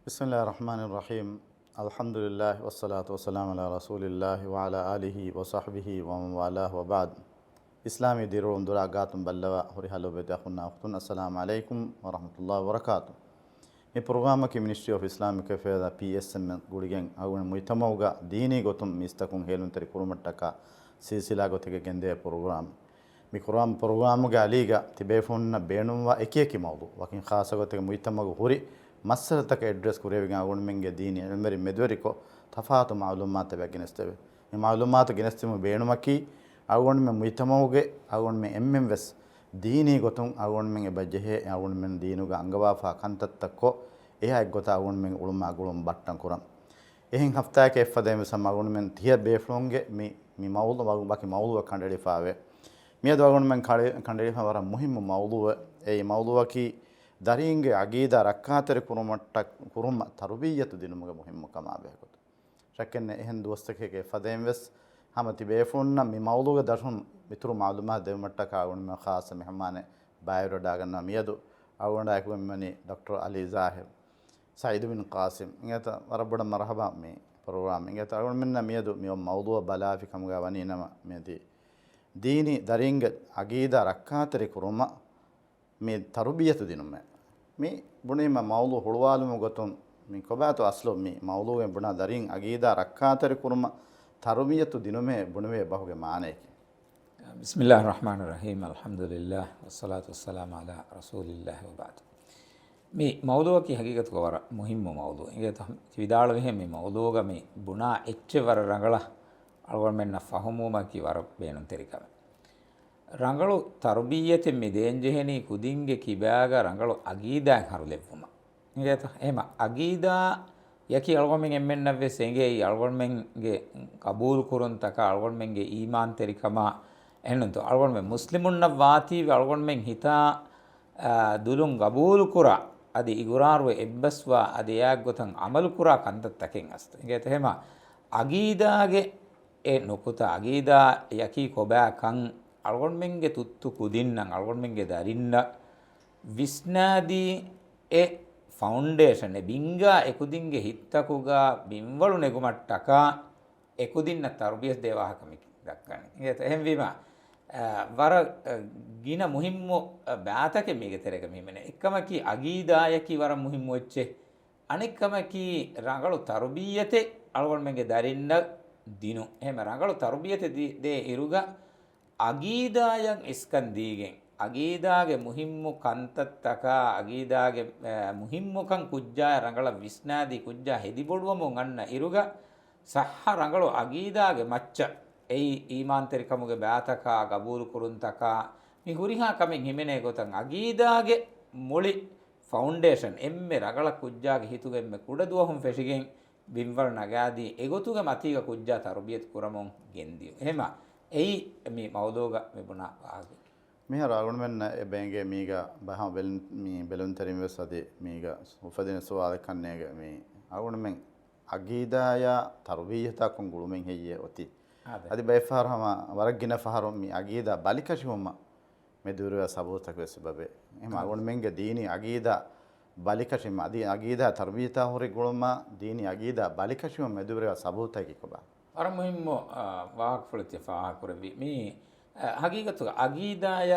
Bismillah ar-Rahman ar-Rahim. Alhamdulillah wassalatu wassalamu ala rasulillah wa ala alihi wa sahbihi wa man walah wa ba'd. Islami diru undura gatum ballawa hori halo beda khunna ukhtun assalamu alaikum wa rahmatullahi wa barakatuh. Me programa ki Ministry of Islamic Affairs PSM gudigen agun muitamauga dini gotum mistakun helun teri kurumattaka silsila gotege gende program. Me program ga aliga tibefonna beenumwa ekeki mawdu wakin khasa gotege muitamagu hori مسألة أدرس كوريا بيجان أقول من جديني المري مدوريكو تفاوت معلومات بيجنستوي المعلومات جنستوي بينو مكي أقول من ميتموجي أقول من أمم بس ديني قطن أقول من بجه أقول من دينو عنقوا فكانت تكو إيه أقول أقول من علوم أقول باتن كورام إيه هفتة كيف فدايم سما أقول من تيار بيفلونجي مي موضوع باقي موضوع كاندري فاوي مياد أقول من كاندري فاورا مهم موضوع أي موضوع كي ದರಿಂಗೆ ಅಗೀದ ರಕ್ಕಾತರೆ ಕುರುಮ ತರುಬಿಯತು ದಿನುಮಗ ಮುಹಿಮ್ಮು ಕಮಾ ಬೇಕುದು ಶಕ್ಕೆನ್ನೆ ಎಹೆನ್ ದೋಸ್ತಕೆಗೆ ಫದೇಂವೆಸ್ ಹಮತಿ ಬೇಫೋನ್ನ ಮಿ ಮೌಲುಗ ದರ್ಹುನ್ ಮಿತುರು ಮಾಲೂಮಾ ದೇವಮಟ್ಟಕ ಅವಣ ಖಾಸ ಮೆಹಮಾನೆ ಬಾಯರೊಡಾಗನ್ನ ಮಿಯದು ಅವಣ ಆಕುಮನಿ ಡಾಕ್ಟರ್ ಅಲಿ ಜಾಹಿರ್ ಸೈದ್ ಬಿನ್ ಕಾಸಿಮ್ ಇಂಗತ ವರಬಡ ಮರಹಬಾ ಮಿ ಪ್ರೋಗ್ರಾಮ್ ಇಂಗತ ಅವಣ ಮಿನ್ನ ಮಿಯದು ಮಿ ಮೌಲುವ ಬಲಾಫಿ ಕಮಗ ವನಿನಮ ಮಿಯದಿ ದೀನಿ ದರಿಂಗೆ ಅಗೀದ ರಕ್ಕಾತರೆ ಕುರುಮ මේ තරුබියතු දිනුම මේ බුණේම මවුලු හොළවාලුම ගොතුන් මේ කොබාතු අස්ලෝ මේ මවුලුවෙන් බුණා දරින් අගීදා රක්කාතර කුරුම තරුබියතු දිනුමේ බුණවේ බහුගේ මානෙකි බිස්මිල්ලාහිර් රහ්මානිර් රහීම් අල්හම්දුලිල්ලාහ් වස්සලාතු වස්සලාමු අලා රසූලිල්ලාහ් වබාද් මේ මවුලුවකි හකීකතු වර මුහිම්ම මවුලුව ඉගත විදාල වෙහෙ මේ මවුලුවග මේ බුණා එච්චවර රංගල අල්ගොන් මෙන්න ෆහමුමකි වර බේනුන් තෙරිකම ರಂಗಳು ತರ್ಬೀಯತೆ ಮಿದೇಂಜೆಹೆನಿ ಕುದಿಂಗೆ ಕಿಬ್ಯಾಗ ರಂಗಳು ಅಗೀದಾ ಹರುಲೆವ್ವುಮ ಹಿಂಗೇತ ಹೇಮ ಅಗೀದಾ ಯಕಿ ಅಳ್ಗೊಳ್ಮೆಂಗೆ ಎಮ್ಮೆನ್ನವ್ವೆ ಸೆಂಗೆ ಈ ಅಳ್ಗೊಳ್ಮೆಂಗೆ ಕಬೂಲ್ ಕುರುಂತಕ ಅಳ್ಗೊಳ್ಮೆಂಗೆ ಈಮಾನ್ ತೆರಿಕಮ ಎನ್ನುಂತು ಅಳ್ಗೊಳ್ಮೆ ಮುಸ್ಲಿಮುನ್ನ ವಾತೀವಿ ಅಳ್ಗೊಳ್ಮೆಂಗೆ ಹಿತಾ ದುಲುಂ ಕಬೂಲ್ ಕುರ ಅದು ಇಗುರಾರ್ವ ಎಬ್ಬಸ್ವ ಅದು ಯಾಕೆ ಗೊತ್ತಂಗ ಅಮಲ್ ಕುರ ಕಂತತ್ತಕೆಂಗೆ ಅಸ್ತು ಹಿಂಗೇತ ಹೇಮ ಅಗೀದಾಗೆ ಎ ನುಕುತ ಅಗೀದಾ ಯಕಿ ಕೊಬ್ಯಾ ಕಂ ಅಳ್ಗೊಳ್ಮೆಂಗೆ ತುತ್ತು ಕುದಿನ್ನಂಗೆ ಅಳ್ಗೊಳ್ಮೆಂಗೆ ದರಿನ್ನ ವಿಸ್ನಾದಿ ಎ ಫೌಂಡೇಶನ್ ಎ ಬಿಂಗ ಎಕುದಿಂಗೆ ಹಿತ್ತಕುಗ ಬಿಂವಳು ನೆಗುಮಟ್ಟಕ ಎಕುದಿನ್ನ ತರ್ಬಿಯಸ್ ದೇವಾಹಕಮಿಕಿ ದಕ್ಕಣಿ ಈಗ ಹೆಂವಿಮ ವರ ಗಿನ ಮುಹಿಮ್ಮು ಬ್ಯಾತಕೆ ಮೀಗೆ ತೆರೆಗ ಮೀಮನೆ ಎಕ್ಕಮಕಿ ಅಗೀದಾಯಕಿ ವರ ಮುಹಿಮ್ಮು ಹೆಚ್ಚೆ ಅನಿಕ್ಕಮಕಿ ರಂಗಳು ತರ್ಬೀಯತೆ ಅಳ್ಗೊಳ್ಮೆಂಗೆ ದರಿನ್ನ ದಿನು ಹೆಮ ರಂಗಳು ತರ್ಬಿಯತೆ ದೇ ಇರುಗ ಅಗೀದಾಯಂ ಇಸ್ಕಂದೀಗೆಂ ಅಗೀದಾಗೆ ಮುಹಿಮ್ಮು ಕಂತತ್ತಕ ಅಗೀದಾಗೆ ಮುಹಿಮ್ಮುಕಂ ಕುಜ್ಜಾಯ ರಂಗಳ ವಿಸ್ನಾದಿ ಕುಜ್ಜ ಹೆದಿಬೊಡುವಮು ಅಣ್ಣ ಇರುಗ ಸಹ ರಂಗಳು ಅಗೀದಾಗೆ ಮಚ್ಚ ಎಯ್ ಈಮಾಂತರಿಕಮುಗೆ ಬ್ಯಾತಕ ಗಬೂರು ಕುರುಂತಕ ಮಿ ಹುರಿಹಾ ಕಮಿಂಗ್ ಹಿಮೆನೆ ಗೊತ್ತಂಗ ಅಗೀದಾಗೆ ಮುಳಿ ಫೌಂಡೇಶನ್ ಎಮ್ಮೆ ರಗಳ ಕುಜ್ಜಾಗೆ ಹಿತುಗೆ ಎಮ್ಮೆ ಕುಡದುವಹುಂ ಫೆಶಿಗೆಂ ಬಿಂವಳ ನಗಾದಿ ಎಗೊತುಗೆ ಮತೀಗ ಕುಜ್ಜ ತರ್ಬಿಯತ್ ಕುರಮುಂ ಗೆಂದಿಯು ಹೇಮ එයි මේ මවුලෝග මෙබුණා ආගේ මෙහ රාගුණ මෙන්න එබැංගේ මීග බහ මී බෙලුන් තරින් වෙස් අදී මීග උපදින සවාල කන්නේග මේ අගුණ මෙන් අගීදාය තර්බීයතකුන් ගුළුමෙන් හෙయ్యේ ඔති අදි බයිෆාරම වරගින ෆහරොම් මී අගීදා බලිකෂුම මේ දුරව සබෝතක වෙස් බබේ එහම අගුණ මෙන්ගේ දීනි අගීදා බලිකෂිම අදී අගීදා තර්බීයත හොරි ගුළුම දීනි අගීදා බලිකෂුම මේ දුරව සබෝතකි කොබා අර මුහිම්ම වාහක් ෆලති ෆාහ කරවි මේ හකීකතු අගීදාය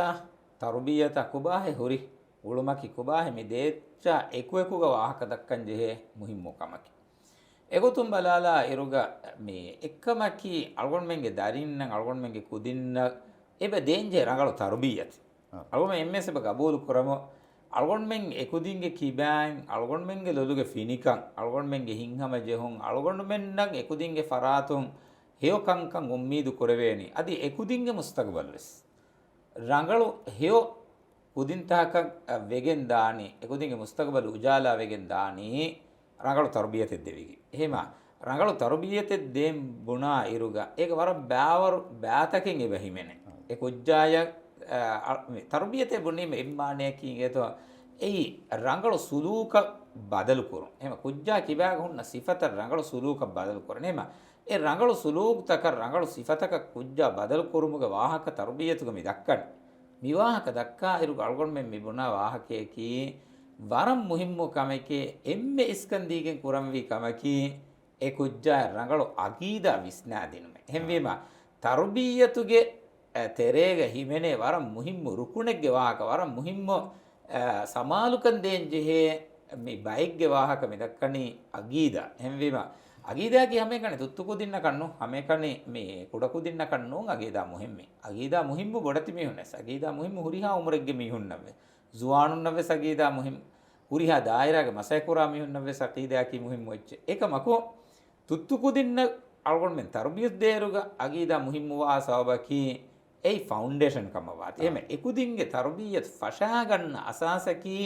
තර්බියත කුබාහෙ හොරි උළුමකි කුබාහෙ මේ දේච්චා එකුෙකුග වාහක දක්කන් ජෙහෙ මුහිම්මෝ කමකි එගොතුම් බලාලා ඉරුග මේ එක්කමකි අල්ගොන්මෙන්ගේ දරින්න අල්ගොන්මෙන්ගේ කුදින්න එබ දේන්ජේ රංගල තර්බියති අල්ගොම එම්එස් එබ ගබූල් කරමු අල්ගොන්මෙන් එකුදින්ගේ කිබෑන් අල්ගොන්මෙන්ගේ ලොදුගේ ෆිනිකන් අල්ගොන්මෙන්ගේ හිංහම ජෙහුන් අල්ගොන්මෙන්නන් එකුදින්ගේ ෆරාතුන් හේෝ කංකන් උම්මීදු කරවේනි අදි එකුදින්ගේ මුස්තක්බල් වෙස් රංගලු හේෝ කුදින්තාක වෙගෙන් දානි එකුදින්ගේ මුස්තක්බල් උජාලා වෙගෙන් දානි රංගලු තර්බියතෙ දෙවිගි එහෙම රංගලු තර්බියතෙ දෙම් බුණා ඉරුග ඒක වර බෑවරු බෑතකින් එබහිමෙනේ ඒ කුජ්ජාය තර්බියතේ බුනීම ඉම්මානයකින් ඒතෝ එයි ರಂಗಳು ಸುಲೂಕ ಬದಲು ಕುರು ಹೇಮ ಕುಜ್ಜಾ ಕಿಬ್ಯಾಗ ಹುನ್ನ ಸಿಫತ ರಂಗಳು ಸುಲೂಕ ಬದಲು ಕುರು ನೇಮ ಎ ರಂಗಳು ಸುಲೂಕ್ ತಕ ರಂಗಳು ಸಿಫತಕ ಕುಜ್ಜಾ ಬದಲು ಕುರುಮುಗ ವಾಹಕ ತರ್ಬಿಯತುಗ ಮಿ ದಕ್ಕಣ್ ಮಿವಾಹಕ ದಕ್ಕಾ ಇರುಗ ಅಳ್ಗೊಂಡ್ ಮೆ ಮಿಬುನ ವಾಹಕೇಕಿ ವರಂ ಮುಹಿಮ್ಮು ಕಮಕೆ ಎಮ್ಮೆ ಇಸ್ಕಂದಿಗೆ ಕುರಂವಿ ಕಮಕಿ ಎ ಕುಜ್ಜಾ ರಂಗಳು ಅಗೀದ ವಿಸ್ನಾದಿನುಮೆ ಹೆಂವಿಮ ತರ್ಬೀಯತುಗೆ ತೆರೆಗ ಹಿಮೆನೆ ವರಂ ಮುಹಿಮ್ಮು ರುಕುಣೆಗೆ ವಾಹಕ ವರಂ ಮುಹಿಮ್ಮು ಸಮಾಲುಕಂದೇಂಜೆ ಮಿ ಬೈಕ್ಗೆ ವಾಹಕ ಮಿದಕ್ಕಣಿ ಅಗೀದ ಹೆಂವಿಮ ಅಗೀದಾಗಿ ಹಮೆ ಕಣೆ ತುತ್ತುಕುದಿನ್ನ ಕಣ್ಣು ಹಮೆ ಕಣಿ ಮಿ ಕುಡಕುದಿನ್ನ ಕಣ್ಣು ಅಗೀದಾ ಮುಹಿಮ್ಮಿ ಅಗೀದಾ ಮುಹಿಮ್ಮು ಬೊಡತಿ ಮೀಹುನ್ನೆಸ್ ಅಗೀದಾ ಮುಹಿಮ್ಮು ಹುರಿಹಾ ಉಮರೆಗ್ಗೆ ಮೀಹುನ್ನವೆ ಜುವಾನುನ್ನವೆ ಸಗೀದಾ ಮುಹಿಮ್ ಹುರಿಹಾ ದಾಯಿರಾಗೆ ಮಸೈಕುರಾ ಮೀಹುನ್ನವೆ ಸಗೀದಾಕಿ ಮುಹಿಮ್ಮು ಎಚ್ಚೆ ಏಕ ಮಕು ತುತ್ತುಕುದಿನ್ನ ಅಳ್ಗೊಂಡು ಮೆನ್ ತರ್ಬಿಯುದ್ದೇರುಗ ಅಗೀದಾ ಮುಹಿಮ್ಮುವಾ ಸವಬಕಿ ಏಯ್ ಫೌಂಡೇಶನ್ ಕಮ್ಮವಾತ್ ಏಮೆ ಎಕುದಿಂಗೆ ತರ್ಬಿಯತ್ ಫಶಾಗಣ್ಣ ಅಸಾಸಕಿ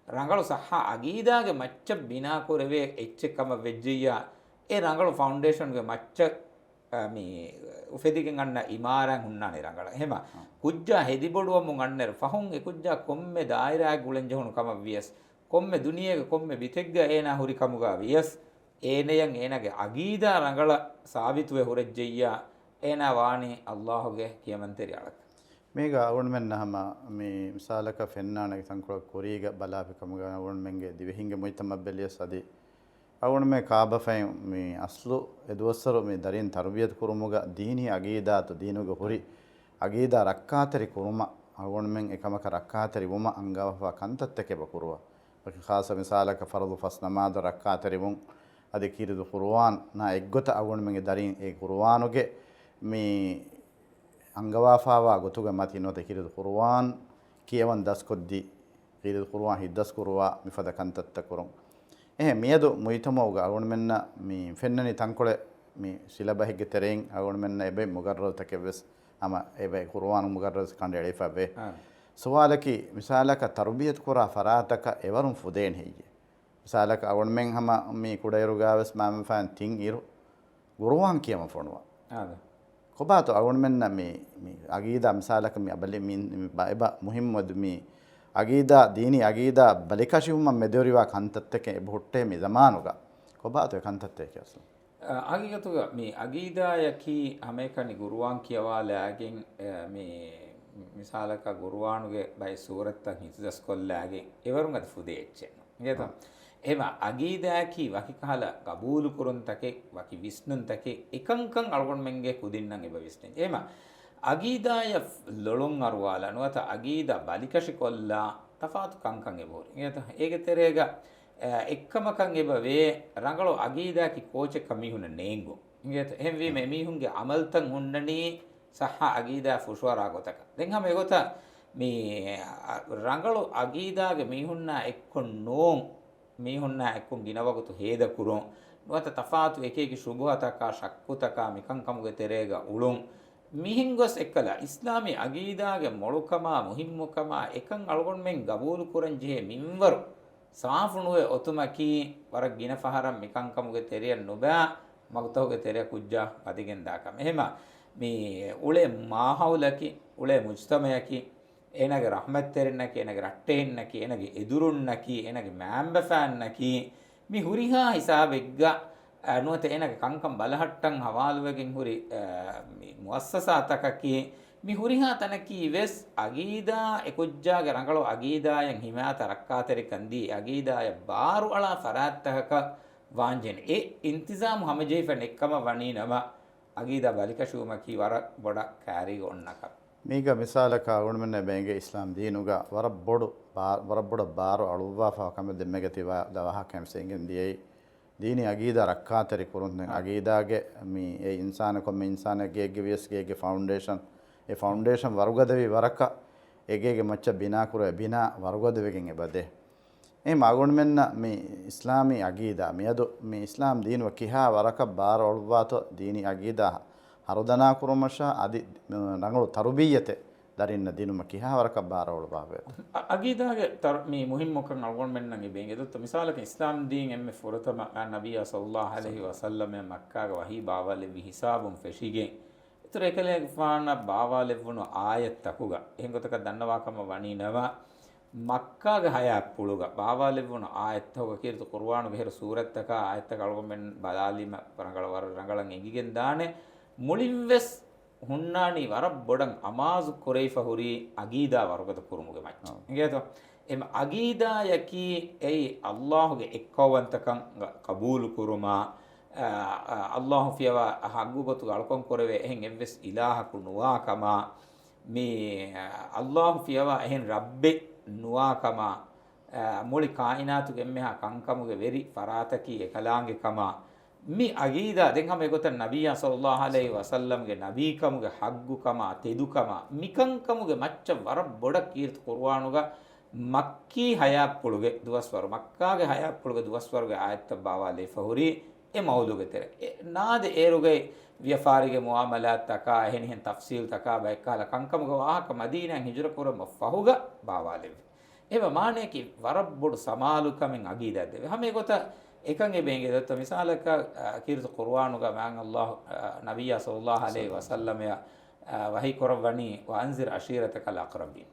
ರಂಗಳು ಸಹ ಅಗೀದಾಗೆ ಮಚ್ಚ ಬಿನಾಕುರವೆ ಎಚ್ಚೆ ಕಮ ವೆಜ್ಜಿಯ ඒ රංගල ෆවුන්ඩේෂන්ගේ මච්ච මේ උෆෙදිගෙන් ගන්න ඉමාරන් හුන්නානේ රංගල. එහෙම කුජ්ජා හෙදිබොඩුව මුන් අන්නර ෆහුන් ඒ කුජ්ජා කොම්මේ දායිරා ගුලෙන් ජහුණු කම වියස්. කොම්මේ දුනියේගේ කොම්මේ බිතෙග්ග ඒනා හුරි කමුගා වියස්. ඒනයන් ඒනගේ අගීදා රංගල සාවිතුවේ හුරෙජ්ජියා ඒනා වාණි අල්ලාහගේ කියමන්තරි අලක්. මේක අවුන් මෙන්න හැම මේ මිසාලක ෆෙන්නානගේ සංකල කොරීග බලාපි කමුගා අවුන් මෙන්ගේ දිවෙහින්ගේ මොයිතම බෙලියස් අදී අවුන මේ කාබෆයි මේ අස්ලු එදවස්සර මේ දරින් තර්බියත් කුරුමුග දීනි අගීදාතු දීනුග හොරි අගීදා රක්කාතරි කුරුම අවුන මෙන් එකමක රක්කාතරි වම අංගවෆා කන්තත්තක බකුරුවා බකි ખાસ මිසාලක ෆරදු ෆස් නමාද රක්කාතරි වුන් අද කීරිදු කුර්ආන් නා එක්ගොත අවුන මෙන්ගේ දරින් ඒ කුර්ආනුගේ මේ අංගවෆාවා ගොතුග මති නොත කීරිදු කුර්ආන් කියවන් දස් කොද්දි කීරිදු කුර්ආන් හිද්දස් කුරුවා මිෆද කන්තත්ත කුරුම් මියදු මුයිතමෝග අවුන මෙන්න මේ ෆෙන්නනි තංකොල මේ සිලබහිග්ගේ තෙරෙන් අවුන මෙන්න එබේ මුගර්රතකෙවස් අම එබේ කුර්ආන් මුගර්රස් කණ්ඩේ එලිෆබේ සවාලකි මිසාලක තර්බියත් කුරා ෆරාතක එවරුම් ෆුදේන් හේජේ මිසාලක අවුන මෙන් හම මේ කුඩයරු ගාවස් මම ෆාන් තින් ඉරු කුර්ආන් කියම ෆොනවා ආද කොබාත අවුන මෙන්න මේ අගීදා මිසාලක මේ අබලි මින් බයිබා මුහිම්මද් මේ අගීදා දීනි අගීදා බලිකශිවුම මෙදොරිවා කන්තත්තක එබොට්ටේ මේ zamanuga කොබාතේ කන්තත්තේ කියස් අගීගතුග මේ අගීදායකි අමේකනි ගුරුවාන් කියවාලාගෙන් මේ මිසාලක ගුරුවානුගේ බයි සූරත්තන් හිතදස් කොල්ලාගෙන් එවරුන් අද ෆුදේ එච්චෙන්න නේද එහෙම අගීදායකි වකි කහල කබූලු කුරුන්තකේ වකි විස්නුන්තකේ එකංකං අලගොන් මෙන්ගේ කුදින්නම් එබ විස්නේ එහෙම අගීදාය ලොලොන් අරුවාලා නුවත අගීදා බලිකෂි කොල්ලා තෆාතු කංකං එබෝරි නේද ඒක තෙරේග එක්කමකං එබවේ රංගලෝ අගීදාකි කෝචෙ කමිහුන නේංගු නේද එහෙම වී මේ මිහුන්ගේ අමල්තන් හුන්නනි සහ අගීදා ෆුෂවරා ගොතක දැන් හැම ඒගොත මේ රංගලෝ අගීදාගේ මිහුන්නා එක්කොන් නෝන් මිහුන්නා එක්කොන් ගිනවගතු හේද කුරොන් නුවත තෆාතු එකේකි සුබහතක ශක්කුතක මිකං කමුගේ තෙරේග උලුන් මිහිංගොස් එක්කලා ඉස්ලාමී අගීදාගේ මොළුකමා මුහිම්මුකමා එකන් අලගොන් මෙන් ගබූල් කුරංජේ මින්වරු සාෆුනුවේ ඔතුමකි වර ගින ෆහරම් මිකං කමුගේ තෙරිය නොබෑ මගතෝගේ තෙරිය කුජ්ජා පදිගෙන් දාකම එහෙම මේ උලේ මාහවුලකි උලේ මුජ්තමයකි එනගේ රහමත් තෙරෙන්නකි එනගේ රට්ටෙන්නකි එනගේ එදුරුන්නකි එනගේ මෑම්බෆෑන්නකි මි හුරිහා හිසාබෙග්ගා නුවත එනගේ කංකම් බලහට්ටන් හවාලුවගෙන් හුරි මුවස්සසාතකකි මි හුරිහා තනකි වෙස් අගීදා එකුජ්ජාගේ රංගලෝ අගීදායන් හිමාත රක්කාතරි කන්දී අගීදාය බාරු අලා ෆරාත්තහක වාංජෙන ඒ ඉන්තිසාම් හමජේෆන් එක්කම වණීනම අගීදා බලිකෂූමකි වර බොඩ කෑරි ගොන්නක මේක මිසාලක වුණමන බැංගේ ඉස්ලාම් දීනුගා වරබොඩ බාරු අලුවාෆා කම දෙමෙගතිවා දවහ කැම්සෙන්ගෙන් දියේ දීනි අගීදා රක්කාතරි කුරුන්දෙන් අගීදාගේ මේ ඒ ඉන්සාන කොම ඉන්සානගේ ගෙවියස්ගේ ෆවුන්ඩේෂන් ඒ ෆවුන්ඩේෂන් වරුගදවි වරක ඒගේගේ මච්ච බිනා කුර බිනා වරුගදවෙකින් එබදේ ඒ මාගොන් මෙන්න මේ ඉස්ලාමී අගීදා මියදු මේ ඉස්ලාම් දීනුව කිහා වරක බාර ඔල්වාතෝ දීනි අගීදා හරුදනා කුරුමෂා අදි නංගලු තරුබියතේ දරින්න දිනුම කිහා වරක බාර ඔල්වාවේ අගීදාගේ මේ මුහිම්මකන් අල්ගොන් මෙන්නගේ බෙන්ගේ දොත් මිසාලක ඉස්ලාම් දීන් එම්මේ ෆොරතම නබිය සල්ලල්ලාහු අලයිහි වසල්ලම මක්කාගේ වහී බාවලෙ විහිසාබුම් ෆෙෂිගෙන් ඒතර එකලේ ෆාන බාවලෙ වුණු ආයත් තකුග එහෙන් ගොතක දන්නවාකම වණිනවා මක්කාගේ හයක් පුළුග බාවලෙ වුණු ආයත් තකුග කීර්ත කුර්ආන වෙහෙර සූරත්තක ආයත් තක අල්ගොන් මෙන් බලාලිම රංගල වර රංගලන් එගිගෙන් දානේ මුලින්වෙස් ಹುಣ್ಣಾಣಿ ವರ ಬೊಡಂ ಅಮಾಜು ಕೊರೈಫ ಹುರಿ ಅಗೀದಾ ವರಗದ ಕುರುಮುಗೆ ಮಚ್ಚ ಇಂಗೇತೋ එම අගීදා යකි ඒ අල්ලාහුගේ එක්කවන්තකම් කබූල් කුරුමා අල්ලාහ් ෆියවා හග්ගුගතු අල්කොන් කරවේ එහෙන් එවස් ඉලාහකු නුවාකම මේ අල්ලාහ් ෆියවා එහෙන් රබ්බේ නුවාකම මොලි කායිනාතුගේ මෙහා කංකමුගේ වෙරි ෆරාතකි එකලාංගේ කම මේ අගීදා දෙන් හැම එකත නබිය සල්ලල්ලාහු අලයිහි වසල්ලම්ගේ නබීකමුගේ හග්ගුකම තෙදුකම මිකංකමුගේ මච්ච වර බොඩ කීර්ත කුර්ආනුග මක්කී හයාප්පුළුගේ දුවස්වර මක්කාගේ හයාප්පුළුගේ දුවස්වරගේ ආයත්ත බාවාලේ ෆහුරි e mawluge tere naade eruge viafarige muamalat taka ehnihen tafsil taka baikala kankamuga wahaka madina hijra kuram fahuga bawale eba maane ki warabbodu samalukamen agida de hame gota ekan e benge datta misalaka kirtu qur'anuga man allah nabiyya sallallahu alaihi wasallam ya wahi korawani wa anzir ashirataka alaqrabin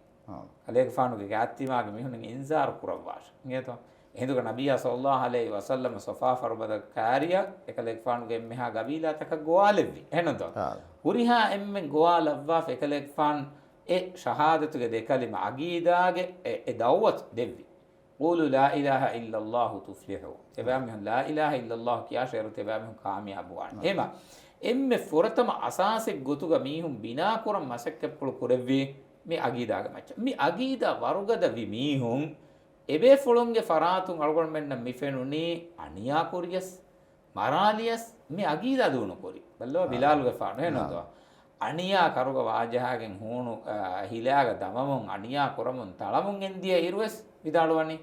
alek fanuge gaattimage mihunge inzar kurawwash ngeto hinduga nabiyya sallallahu alaihi wasallam safa farbada kariya ekalek fanuge meha gabila tak goalevvi ehnondo huriha emmen goalavwa ekalek fan e shahadatuge de kalima agidage e dawwat devvi qulu la ilaha illa allah tuflihu tebam la ilaha illa allah kiya sheru tebam kamiyabu wan ema emme foratama asase gotuga mihum bina kuram masakkepul kurevvi me agidage macha me agida warugada vi mihum ebe fulunge faratun algon menna mifenuni aniya koriyas maraliyas me agida dunu kori ballo bilaluge faano henodo aniya karuga wajahagen hunu hilaga damamun aniya koramun talamun endiya irwes vidalwani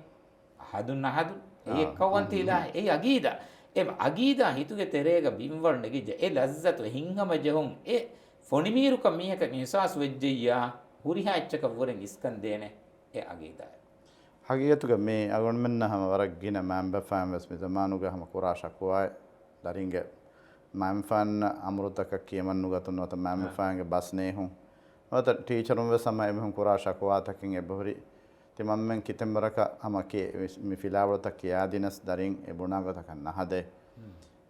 hadun nahadu e ekkawanti ila e agida em agida hituge terega bimwal negije e lazzatu hingama jehun e fonimiruka miheka nisas wejjiya huriha echchaka woren iskandene e agida haqiqatuga me agon menna hama warak gina mamba famas me zamanuga hama kurasha kuwa daringe mamfan amrutaka kiyamannuga tunwata mamfange basne hu wata teacherum we samay me kurasha kuwa takin e bohri timammen kitembaraka hama ke mi filawata kiyadinas darin e bunaga takan nahade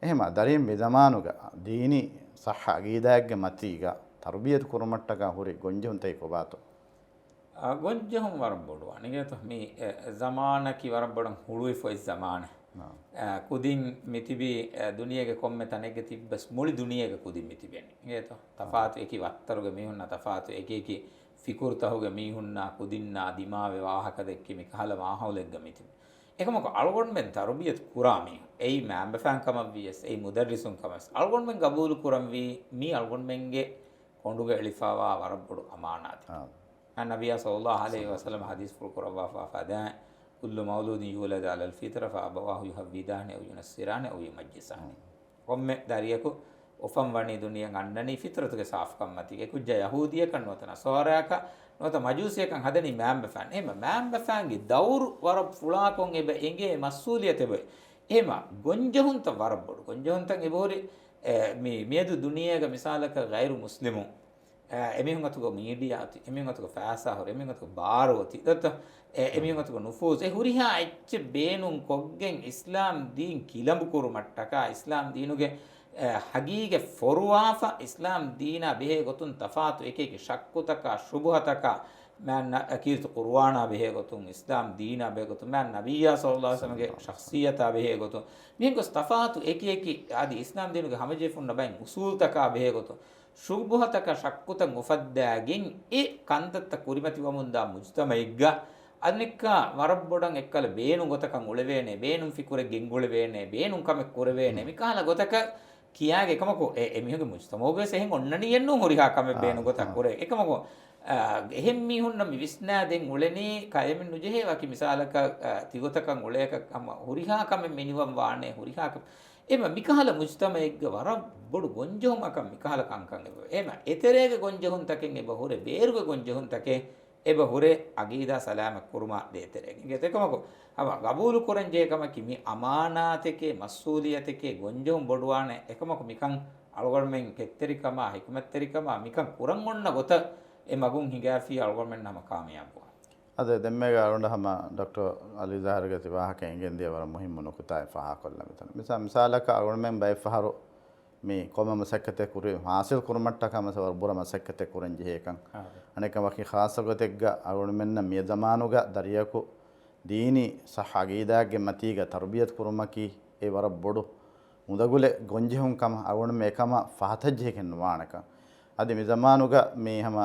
ehma darin me zamanuga dini sahha aqidagge matiga tarbiyat kurumattaka huri gonjuntai kobato gonjehum warabbodu anigeto mi zamana ki warabbodan hului foi zamana kudin mitibi duniyage komme tanege tibbas muli duniyage kudin mitibeni ngeto tafatu eki wattaruge mihunna tafatu eki fikurtahuge mihunna kudinna dimave wahaka dekki mi kahala mahawlegge mitibi ekamako algon men tarbiyat kurami ei mamba fan kama vs ei mudarrisun kamas algon men gabul kuram vi mi algon menge konduge elifawa warabbodu amanati النبي صلى الله عليه وسلم حديث في القرآن فدا كل مولود يولد على الفطرة فأبواه يهودانه أو ينصرانه أو يمجسانه قم داريكو وفم وني دنيا عندني فطرة كساف كم ماتي كوجا يهودية كان نوتنا سوارا كا نوتا مجوسية كان هذا مام بفان إما مام بفان دور ورب فلاكون إبا إنجي مسؤولية تبى إما غنجهون تورب بور غنجهون تان إبوري ميدو دنيا كمثالك غير مسلمون emihun atugo media ati emihun atugo fasa hor emihun atugo baro ati datta emihun atugo nufuz e huriha ecche beenun koggen islam deen kilambu kuru mattaka islam deenuge hagige foruwafa islam deena behe gotun tafatu ekeke shakkutaka shubhataka man akirtu qur'ana behe gotun islam deena behe gotun man nabiyya sallallahu alaihi wasallam ge shakhsiyata behe gotun mihun tafatu ekeke adi islam deenuge hamaje funna bain usul taka behe gotun shubhataka shakkuta mufaddagin e kantatta kurimati wamunda mujtamaigga adnikka warabbodan ekkala beenun gotakan ulevene beenun fikure gengulevene beenun kame kurevene mikala gotaka kiyage ekamako emihuge mujtamoge sehen onnani yennu horiha kame beenun gotak kure ekamako ehem mihunna mi visnaden uleni kayemin nujehe waki misalaka tigotakan uleka kama horiha kame meniwam waane horiha ema mikahala mujtamaegge warab bodu gonjohum akam mikahala kankan eba ema eterege gonjohun taken eba hore beeruge gonjohun take eba hore agida salama kurma de eterege getekamako aba gabulu korenje kama kimi amanateke masuliyateke gonjohum boduwane ekamako mikan algormen ketterikama hikmatterikama mikan kuran onna gota e magun higafi algormen nama kamiyabu ಅದೇ ದೆಮ್ಮೆಗ ಅರುಂಡ ಹಮ doctor Ali ಜಹರ್ಗೆ ತಿವಾಹಕ ಎಂಗೆಂದಿ ಅವರ ಮುಹಿಮ್ಮು ನುಕುತಾಯ ಫಹಾ ಕೊಲ್ಲ ಮಿತನ ಮಿಸಾಲಕ ಅರುಂಮೆಂ by ಫಹರು මේ කොම මසක්කතේ කුරේ හාසිල් කුරුමට්ටකම සවර බුර මසක්කතේ කුරෙන් ජෙහෙකන් අනේක වකි ખાસගතෙග්ග අවුණ මෙන්න මිය දමානුග දරියකු දීනි සහ අගීදාගේ මතීග තර්බියත් කුරුමකි ඒ වර බොඩු මුදගුලේ ගොංජෙහුන් කම අවුණ මේකම ෆහතජ්ජෙකන් වානක අද මේ zamanuga මේ හැම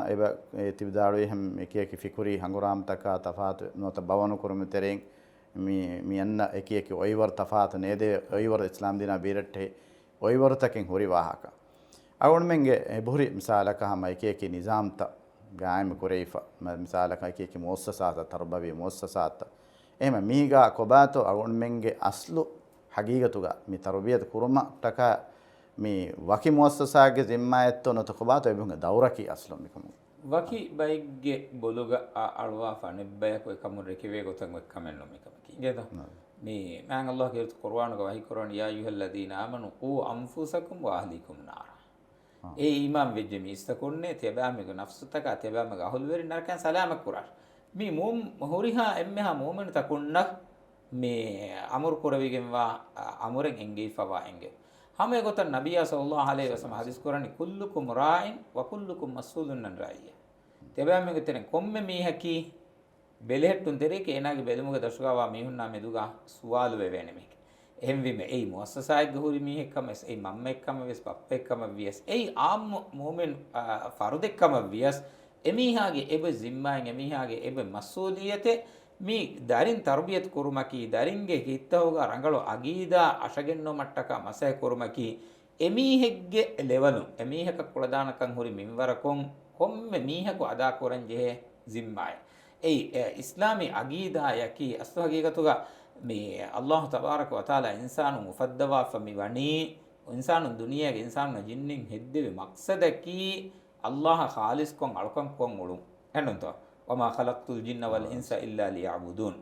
ඒ තිබදාරුවේ හැම එක එක ෆිකුරි හංගුරාම් තක තෆාත් නොත බවණු කුරුම තෙරෙන් මේ යන්න එක එක ඔයවර තෆාත් නේද ඔයවර ඉස්ලාම් දිනා බීරට්ටේ ඔයවර තකින් හොරි වාහක අවුණ මෙන්ගේ බුහරි මිසාලක හැම එක එක නිසාම්ත ගායම කුරේෆ මිසාලක එක එක මුස්සසාත තරබවි මුස්සසාත එහෙම මීගා කොබාතෝ අවුණ මෙන්ගේ අස්ලු හගීගතුගා මේ තරබියත් කුරුම තක මේ වකි මුස්සසාගේ zimmaayettoo notokobato ebunga dawraki aslum mikamu waki baigge boluga alwa fanebaya ko ekamu rekive gotan ekkamen no mikam kingeda me man Allah ke Qur'an ga wahi Qur'an ya ayyuhalladhina amanu qu anfusakum wa ahlikum nar e imam vejje mi istakonne tebame go nafsutaka tebame ga ahulweri narkan salamak Qur'an me mum horiha emmeha mu'min takunna me amur koravigen wa amuren enge fawa enge hame gotan nabiya sallallahu alaihi wasallam hadis qurani kullukum ra'in wa kullukum mas'ulun an ra'iyya tebame goten komme mihaki belehettun tereke enage belumuge dashgawa mihunna meduga suwalu wevene me ehemvi me ei muassasaay gehuri mihekkam es ei mamme ekkam ves pappe ekkam vies ei am mu'min farudekkam vies emihage ebe zimmaen emihage ebe mas'uliyate mi darin tarbiyat kurumaki daringe hittawga rangalo agida ashagenno mattaka masay kurumaki emihegge levelu emiheka kuladanakan huri minwarakon komme miheku ada koranje zimmay ei islami agida yaki astu hagigatuga mi Allah tabarak wa taala insanu mufaddawa fami wani insanu duniyage insanu jinnin heddeve maqsadaki Allah khalis kon alkan kon ulum enonto wama khalaqtul jinna wal insa illa liya'budun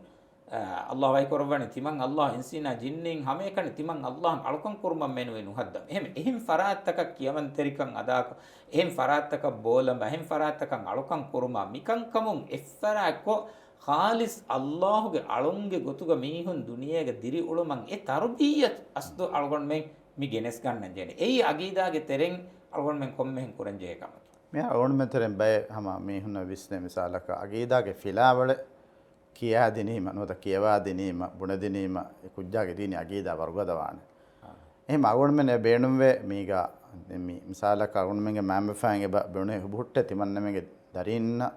Allah way korwani timan Allah insina jinnin hame kan timan Allah alkan kurman menu enu hadda ehim faraataka kiyaman terikan adak ehim faraataka bolamba ehim faraataka alkan kurma mikan kamun effarako khalis Allah ge alunge gotuga mihun duniyage diri uluman e tarbiyat asdu algon men mi genes gannan jene ei agida ge tereng algon men kommen kuranje kam me awon meteren bay hama me hunna visne misalaka ageedage filawale kiya dinima nota kiyawa dinima buna dinima kujjage dini ageeda wargadawane ehma awon men beenumwe miga mi misalaka awon menge mambe faange ba bune hubutte timanne menge darinna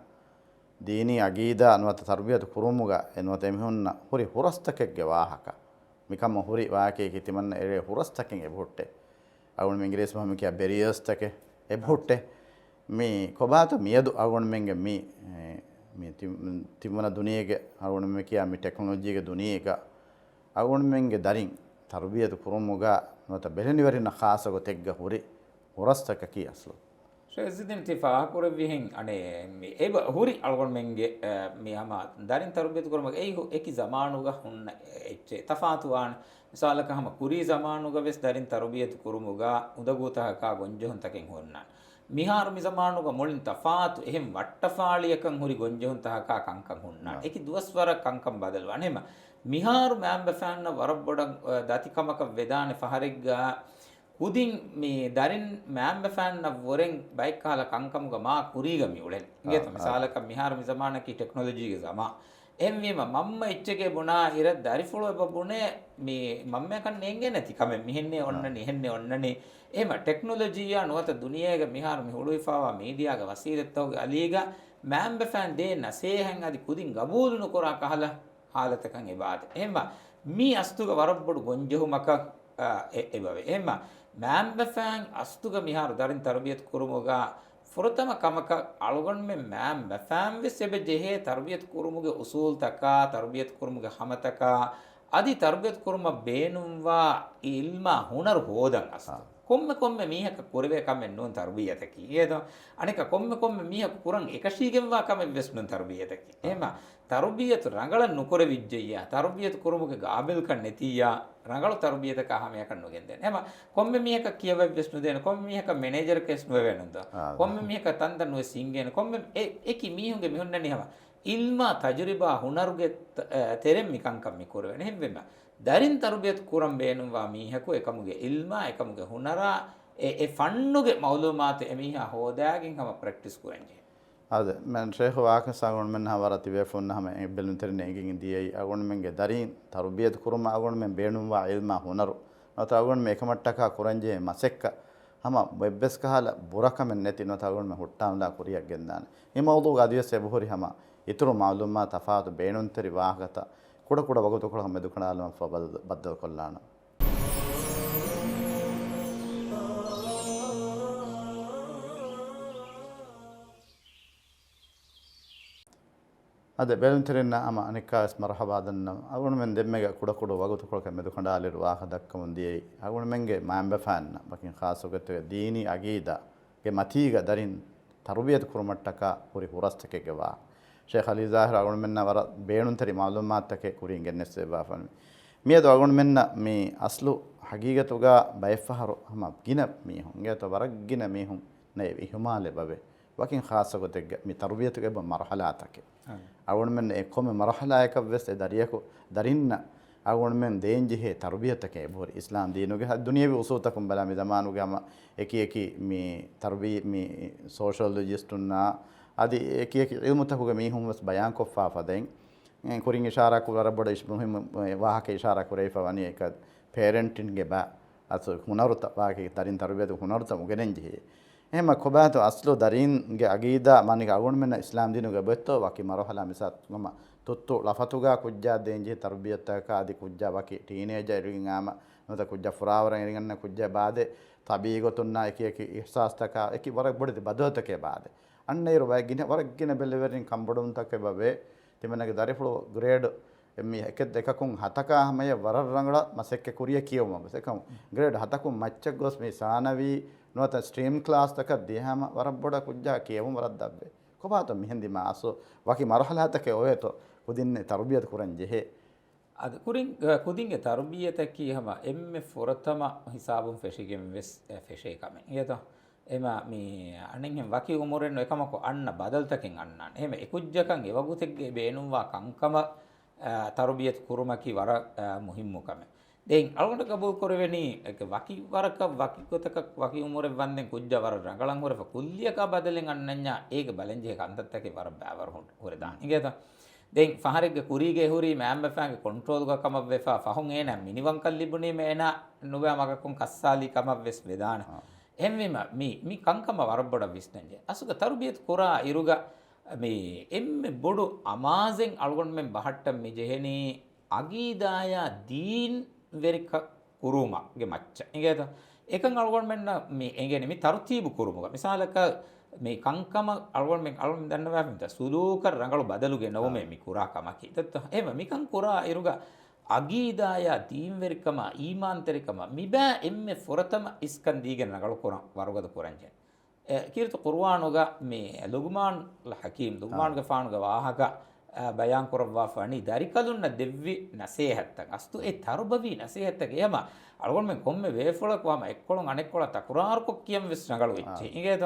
dini ageeda anwata tarbiyat kurumuga enwata emihunna huri hurastakegge wahaka mikam huri waake ki timanne ere hurastakeng ebutte awon menge resma me kiya barriers take ebutte මේ කොබාත මියදු අගොණ මෙන්ගේ මේ තිබුණ දුනියගේ අගොණ මේ කියා මේ technology එක දුනියක අගොණ මෙන්ගේ දරින් තර්බියත කුරුමුගා නොත බෙලෙනිවරින ખાસක තෙග්ග හොරි හොරස්තක කියස්ලු ශෙසිදින් තිෆා කුරවිහින් අනේ මේ A B හොරි අගොණ මෙන්ගේ මේ හම දරින් තර්බියත කුරුමුග ඒ ඒකි zamanuga hunna එච්චේ තෆාතුවාන මිසාලක හම කුරි zamanuga වෙස් දරින් තර්බියත කුරුමුගා උදගූතහ කා ගොන්ජොන් තකෙන් හොන්නා මිහාර මිසමානුග මොලින් තෆාතු එහෙම් වට්ටෆාලියකන් හුරි ගොංජොන් තහකා කංකන් හුන්නා ඒකි දුවස්වර කංකම් බදල්ව අනේම මිහාර මෑම්බ ෆෑන්න වරබ්බොඩ දතිකමක වෙදාන ෆහරෙග්ගා කුදින් මේ දරින් මෑම්බ ෆෑන්න වරෙන් බයික් කාල කංකමුග මා කුරීගමි උලෙන් ඉගෙත මිසාලක මිහාර මිසමානකි ටෙක්නොලොජිගේ සමා එම්වීම මම්ම එච්චගේ බුණා ඉර දරිෆුළු එපබුණේ මේ මම්ම කන් නෙන්ගේ නැති කම මිහෙන්නේ ඔන්න නිහෙන්නේ ඔන්නනේ එහෙම ටෙක්නොලොජියා නොත දුනියේගේ මිහාර මිහුළුයිෆාවා මීඩියාගේ වසීලත්තෝගේ අලීගා මෑම්බ ෆෑන් දේ නසේහන් අදි කුදින් ගබූලුන කොරා කහලා حالتකන් එබාද එහෙම මී අස්තුග වරබ්බොඩු ගොංජහුමක එබවේ එහෙම මෑම්බ ෆෑන් අස්තුග මිහාර දරින් තරබියත් කුරුමුගා ෆුරතම කමක අලගොන් මේ මෑම්බ ෆෑන් විස් එබ ජෙහෙ තරබියත් කුරුමුගේ උසූල් තකා තරබියත් කුරුමුගේ හමතකා අදි තරබියත් කුරුම බේනුම්වා ඉල්මා හුනර් හෝදන් අසා komme mihaka kurve kamen non tarbiyataki edo anika komme mihaka kuran ekashigenwa kamen investment tarbiyataki ehma tarbiyatu rangala nukore vijjaya tarbiyatu kurumuge gabel kan netiya rangala tarbiyata ka hame kan nogen den ehma komme mihaka kiyawa investment den komme mihaka manager kes no venunda komme mihaka tanda no singen komme eki mihunge mihonnani hama ilma tajriba hunaruge terem mikan kam mi kurve ne hemma darin tarbiyat kuram beenumwa mihaku ekamuge ilma ekamuge hunara ඒ ෆන්නුගේ මවුලුමාත එමිහා හෝදාගෙන් හම practice කරන්නේ ಅದೇ men Sheikh ವಾಕ ಸಾಗೋಣ men ಹವರತಿ ವೇಫೋನ್ ಹಮ ಬೆಲುನ್ ತೆರನೆ ಎಂಗಿಂಗ್ ದಿಯೈ ಅಗೋಣ ಮೆಂಗೆ ದರೀನ್ ತರ್ಬಿಯತ್ ಕುರುಮ ಅಗೋಣ men ಬೇಣುವಾ ಇಲ್ಮಾ ಹುನರು ನತ ಅಗೋಣ ಮೆ ಏಕಮಟ್ಟಕ ಕುರಂಜೆ ಮಸೆಕ್ಕ ಹಮ ವೆಬ್ಬೆಸ್ ಕಹಲ ಬುರಕ men ನೆತಿ ನತ ಅಗೋಣ ಮೆ ಹುಟ್ಟಾಂದಾ ಕುರಿಯಕ್ ಗೆಂದಾನೆ ಈ ಮೌದು ಗಾದಿಯ ಸೆಬುಹುರಿ ಹಮ ಇತರು ಮಾಲೂಮಾ ತಫಾತು ಬೇಣುನ್ ತೆರಿ ವಾಹಗತ ಕುಡ ಕುಡ ವಗತು ಕುಡ ಹಮ ದುಕಣಾಲ ಬದ್ದಲ್ ಕೊಲ್ಲಾಣ ಅದೇ ಬೇಲುಂತಿರಿನ ಅಮ ಅನಿಕಾಸ್ ಮರಹಬಾದನ್ನ ಅಗುಣ ಮೆನ್ ದೆಮ್ಮೆಗೆ ಕುಡ ಕುಡ ವಗುತು ಕೊಳಕ ಮೆದು ಕಂಡಾಲಿರು ವಾಹ ದಕ್ಕ ಮುಂದಿಯೈ ಅಗುಣ ಮೆಂಗೆ ಮಾಂಬೆ ಫ್ಯಾನ್ ಬಕಿನ್ ಖಾಸುಗತ್ತೆ ದೀನಿ ಅಗೀದ ಗೆ ಮತೀಗ ದರಿನ್ ತರ್ಬಿಯತ್ ಕುರುಮಟ್ಟಕ ಪುರಿ ಹುರಸ್ತಕೆಗೆ ವಾ ಶೇಖ್ ಅಲಿ ಜಾಹಿರ್ ಅಗುಣ ಮೆನ್ನ ವರ ಬೇಣುಂತರಿ ಮಾಲೂಮಾತಕ್ಕೆ ಕುರಿ ಗೆನ್ನೆಸ್ಸೆ ಬಾಫನ್ ಮಿಯದು ಅಗುಣ ಮೆನ್ನ ಮೀ ಅಸ್ಲು ಹಗೀಗತುಗ ಬೈಫಹರು ಹಮ ಗಿನ ಮೀಹುಂ ಗೆತ ವರಗ್ಗಿನ ಮೀಹುಂ ನೇ ಹಿಮಾಲೆ ಬವೆ ವಕಿನ್ ಖಾಸಗತೆಗೆ ಮಿ ತರ್ಬಿಯತುಗೆ ಬ ಮರಹಲಾತಕ್ಕೆ ಅವುಣ ಮೆನ್ ಎಕ್ಕೊಮ್ಮೆ ಮರಹಲಾಯಕ ವ್ಯಸ್ತೆ ದರಿಯಕು ದರಿನ್ನ ಅವುಣ ಮೆನ್ ದೇಂಜಿಹೆ ತರ್ಬಿಯತಕ್ಕೆ ಬೋರಿ ಇಸ್ಲಾಂ ದೀನುಗೆ ದುನಿಯವಿ ಉಸೂತಕುಂ ಬಲ ಮಿ ಜಮಾನುಗೆ ಅಮ ಎಕಿ ಮಿ ತರ್ಬಿ ಮಿ ಸೋಷಿಯಲಜಿಸ್ಟುನ್ನ ಅದಿ ಎಕಿ ಇಲ್ಮುತಕುಗೆ ಮೀಹುಂ ವಸ್ ಬಯಾನ್ ಕೊಫ್ಫಾ ಫದೆಂ ಕುರಿಂಗ್ ಇಶಾರಾ ಕುರ ಬಡ ಮುಹಿಮ್ ವಾಹಕ ಇಶಾರಾ ಕುರೈಫ ವನಿ ಏಕ ಪೇರೆಂಟಿನ್ಗೆ ಬಾ ಅಸು ಹುನರುತ ವಾಹಕ ತರಿನ್ ತರ್ಬಿಯತು ಹುನರುತ ಮುಗೆನೆಂಜಿಹೆ එහෙම කොබාතු අස්ලෝ දරින්ගේ අගීදා මනික අගුණ මෙන්න ඉස්ලාම් දිනුගේ බෙත්තෝ වකි මරහලා මිසත් මම තුත්තු ලෆතුගා කුජ්ජා දෙන්ජි තර්බියතක ආදි කුජ්ජා වකි ටීනේජර් ඉරින් ආම නොත කුජ්ජා ෆුරාවරන් ඉරින් කුජ්ජා බාදේ තබීගතුන්නා එක ඉහ්සාස්තක එක වරක් බොඩි බදවතකේ බාදේ අන්නේර වයිගින වරක්ගින බෙල්ලෙවරින් කම්බඩුන් තකේ බබේ තිමනගේ දරිෆලෝ ග්‍රේඩ් එම්මි එකෙත් දෙකකුන් හතකා හැමය වර රංගල මසෙක්ක කුරිය කියවම මසෙකම් ග්‍රේඩ් හතකුන් මච්චක් ගොස් මේ සානවි නොත ස්ට්‍රීම් ක්ලාස් තක දිහාම වරක් බොඩ කුජ්ජා කියවම වරක් දබ්බේ කොබාත මිහෙන්දි මාසෝ වකි මරහලාතකේ ඔයතෝ කුදින්නේ තර්බියත් කුරන් ජෙහෙ අද කුදින්ගේ තර්බියතකී හම එම්මෙ ෆොරතම හිසාබුන් ෆෙෂිගෙන් වෙස් ෆෙෂේ කමෙන් ඒතෝ එම මේ අනෙන් වකි උමරෙන් එකමකෝ අන්න බදල්තකින් අන්නන් එහෙම එකුජ්ජකන් එවගුතෙක්ගේ බේනුම්වා කංකම තර්බියත් කුරුමකි වර මුහිම්මුකම දෙන් අලුගොඩ කබූල් කරවෙනි වකි වරක වකි කොතක වකි උමරෙ වන්දෙන් කුජ්ජ වර රඟලන් හොර කුල්ලියක බදලෙන් අන්නඤ්ඤා ඒක බලෙන්ජේ කන්දත්තකේ වර බෑවර හොර දාන ඉගේත දෙන් ෆහරෙග්ගේ කුරීගේ හුරි මෑම්බෆාගේ කොන්ට්‍රෝල් ක කම වෙෆා ෆහුන් එන මිනිවන් කල්ලිබුනේ මේන නුබෑ මගකුන් කස්සාලි කම වෙස් වේදාන එම්විම මි කංකම වරබොඩ විස්නංජේ අසුක තර්බියත් කුරා ඉරුග මේ එම්මෙ බොඩු අමාසෙන් අලුගොඩ මෙන් බහට්ට මි ජෙහෙනි අගීදායා දීන් වෙරික කුරුමගේ මච්ච ඉගේත එකන් අලුගොඩ මෙන්න මේ එංගේනි මි තර්තීබු කුරුමක මිසාලක මේ කංකම අලුගොඩ මෙන් අලුගොඩ දන්නවා මිත සුලූකර රංගලු බදලුගේ නොමෙ මි කුරා කමකි තත් එහෙම මිකන් කුරා ඉරුග අගීදායා දීන් වෙරිකම ඊමාන්තරිකම මිබෑ එම්මෙ ෆොරතම ඉස්කන් දීගෙන රංගලු කුරා වරුගද කුරංජේ කීර්ත කුර්ආනුග මේ ලුග්මාන් හකීම් ලුග්මාන්ගේ ෆානුග ವಾಹಕ බයන් කරවා ෆනි දරිකලුන්න දෙව්වි නසීහත්තක් අස්තු ඒ තරුබවි නසීහත්තක යම අලගොන් මෙ කොම්මේ වේෆලක් වම එක්කොලොන් අනෙක්කොල තකුරාර්කො කියම් විස් නගල වෙච්චි ඉගේත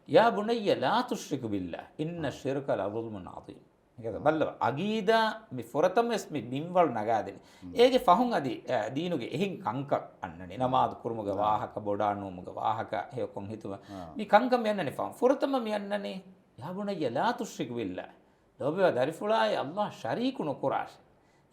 යා බුනయ్య ලා තුෂ්රිකු බිල්ලා ඉන්න ශිර්ක ලظුල්මුන් අදීම් ඉගේත බල්ල අගීදා මි ෆොරතමස් මි බින්වල් නගාදෙන ඒගේ ෆහුන් අදි දීනුගේ එහින් කංක අන්නනේ නමාදු කුරුමුගේ වාහක බොඩානුමුගේ වාහක හේකොන් හිතුව මි කංකම් යන්නනේ ෆහුන් ෆොරතම මි යන්නනේ යා බුනయ్య ලා තුෂ්රිකු බිල්ලා ලෝබව දරිෆුලායි අල්ලාහ් ශරීකු නුකුරාෂ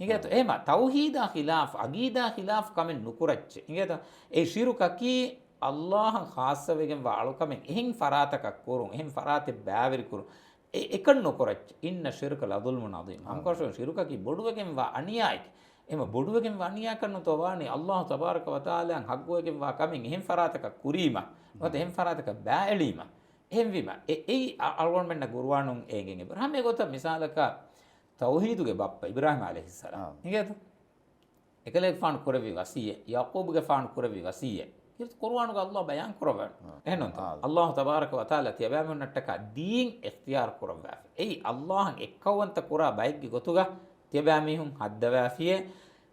ඉගේත එහෙම තෞහීදා ඛිලාෆ් අගීදා ඛිලාෆ් කමෙන් නුකුරච්ච ඉගේත ඒ ශිරුකකි අල්ලාහ් ખાસ වෙගෙන් වාලුකමෙන් එහෙන් ෆරාතක කුරුන් එහෙන් ෆරාතේ බෑවිරි කුරුන් එකන් නොකරච්ච ඉන්න ශිර්ක ලදුල්මුන් අදීම් අම්කෝෂෝ ශිරුකකි බොඩුවගෙන් වා අනියායි එම බොඩුවගෙන් වා අනියා කරන තෝවානි අල්ලාහ් තබාරක වතාලයන් හග්ගුවගෙන් වා කමෙන් එහෙන් ෆරාතක කුරීම වත එහෙන් ෆරාතක බෑලීම එහෙන්විම ඒ අල්ගොන් මෙන්න ගුරුවානුන් ඒගෙන් ඉබ්‍රාහිම ගොත මිසාලක තෞහීදුගේ බප්පා ඉබ්‍රාහිම අලයිහිස්සලාම් නිකේද එකලෙක් ෆාන් කරවි වසිය යාකූබ්ගේ ෆාන් කරවි වසිය කිරත කුර්ආනුගේ අල්ලාහ් බයන් කරවන එහෙනම් අල්ලාහ් තබාරක වතාලා තියබෑම නට්ටක දීන් ඉක්තියාර කරවා ඒ අල්ලාහ් එක්කවන්ත කුරා බයිග්ගේ ගොතුග තියබෑමිහුන් හද්දවාෆියේ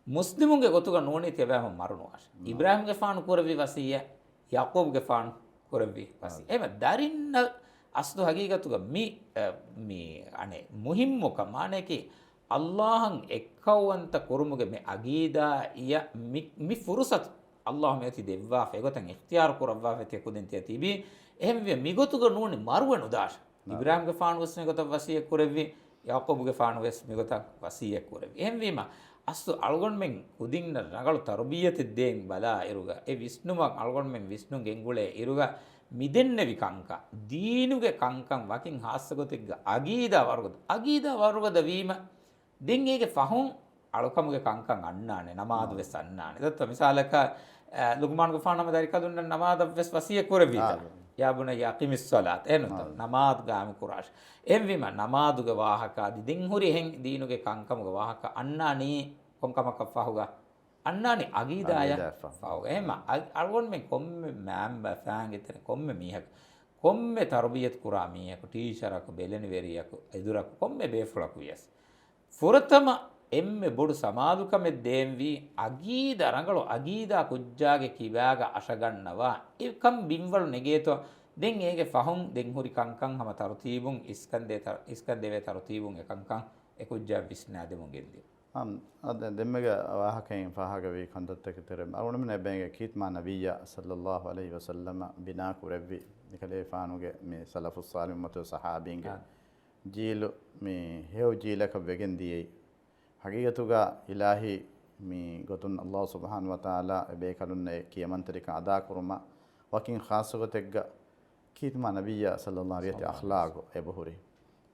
මුස්ලිමුන්ගේ ගොතුග නෝනේ තියබෑම මරුණවාශ ඉබ්‍රාහිම්ගේ ෆාන් කරවි වසිය යාකූබ්ගේ ෆාන් කරවි වසිය එම දරින්න අස්තු හගීගතුග මි අනේ මුහිම්මුක මානේකි අල්ලාහන් එක්කවන්ත කුරුමුගේ මේ අගීදා ය මි ෆුරුසත් අල්ලාහ් මෙති දෙවවා ෆෙගතන් ඉක්තියාර කරවවා ෆෙති කුදින් තියතිබි එහෙම විය මිගොතුග නූනි මරුවනු දාශ ඉබ්‍රාහිම්ගේ ෆානුවස්නේ ගොත වසිය කරෙවි යාකෝබුගේ ෆානුවස් මිගොත වසිය කරෙවි එහෙම වීම අස්තු අල්ගොන් මෙන් කුදින්න රගලු තර්බියති දෙන් බලා ඉරුග ඒ විෂ්ණුමක් අල්ගොන් මෙන් විෂ්ණු ගෙන්ගුලේ ඉරුග මිදෙන්නෙවි කංකා දීනුගේ කංකම් වකින් හාස්සගොතෙක්ග අගීදා වරුගද වීම දෙන් ඒගේ ෆහුන් අලුකමුගේ කංකම් අන්නානේ නමාදු වෙස් අන්නානේ දත්ත මිසාලක ලුක්මාන්ගේ ෆානම දරිකදුන්න නමාද වෙස් වසිය කරෙවි යාබුන යකිමිස් සලාත් එනත නමාද් ගාමි කුරාෂ් එම්විම නමාදුගේ වාහක අදි දින් හුරි හෙන් දීනුගේ කංකමුගේ වාහක අන්නානී කොංකමක ෆහුගා අන්නානි අගීදාය ෆහුගා එහෙම අල්ගොන් මෙන් කොම්මෙ මෑම්බ ෆෑන්ගෙතන කොම්මෙ මීහක කොම්මෙ තර්බියත් කුරා මීහක ටීචරක බෙලෙනි වෙරියක එදුරක කොම්මෙ බේෆුලක් වියස් ෆුරතම එම්මෙ බොඩු සමාදුකමෙ දේම්වි අගීදා රංගලු අගීදා කුජ්ජාගේ කිවාග අශගන්නවා ඒකම් බිම්වලු නෙගේතෝ දෙන් ඒගේ ෆහුන් දෙන් හුරි කංකම් හම තරුතීබුන් ඉස්කන්දේවේ තරුතීබුන් එකංකම් එකුජ්ජා විස්නා දෙමුන් ගෙන්දි අද දෙම්මගේ වාහකයෙන් ෆහගවි කන්දත්තක තෙරම අවුනම නැබැගේ කීත්මා නබිය සල්ලල්ලාහු අලයිහි වසල්ලම බිනා කුරෙව්වි නිකලේ ෆානුගේ මේ සලෆුස් සාලිම් මතු සහාබීන්ගේ ජීලු මේ හේව් ජීලක වෙගෙන්දියේ හගීගතුගා ඉලාහි මේ ගොතුන් අල්ලාහ් සුබ්හානහු වතාලා බේ කලුන්නේ කියමන්තරික අදා කුරුම වකින් ખાસගතෙක්ග කීත්මා නබිය සල්ලල්ලාහු අලයිහි අඛලාගෝ එබහුරි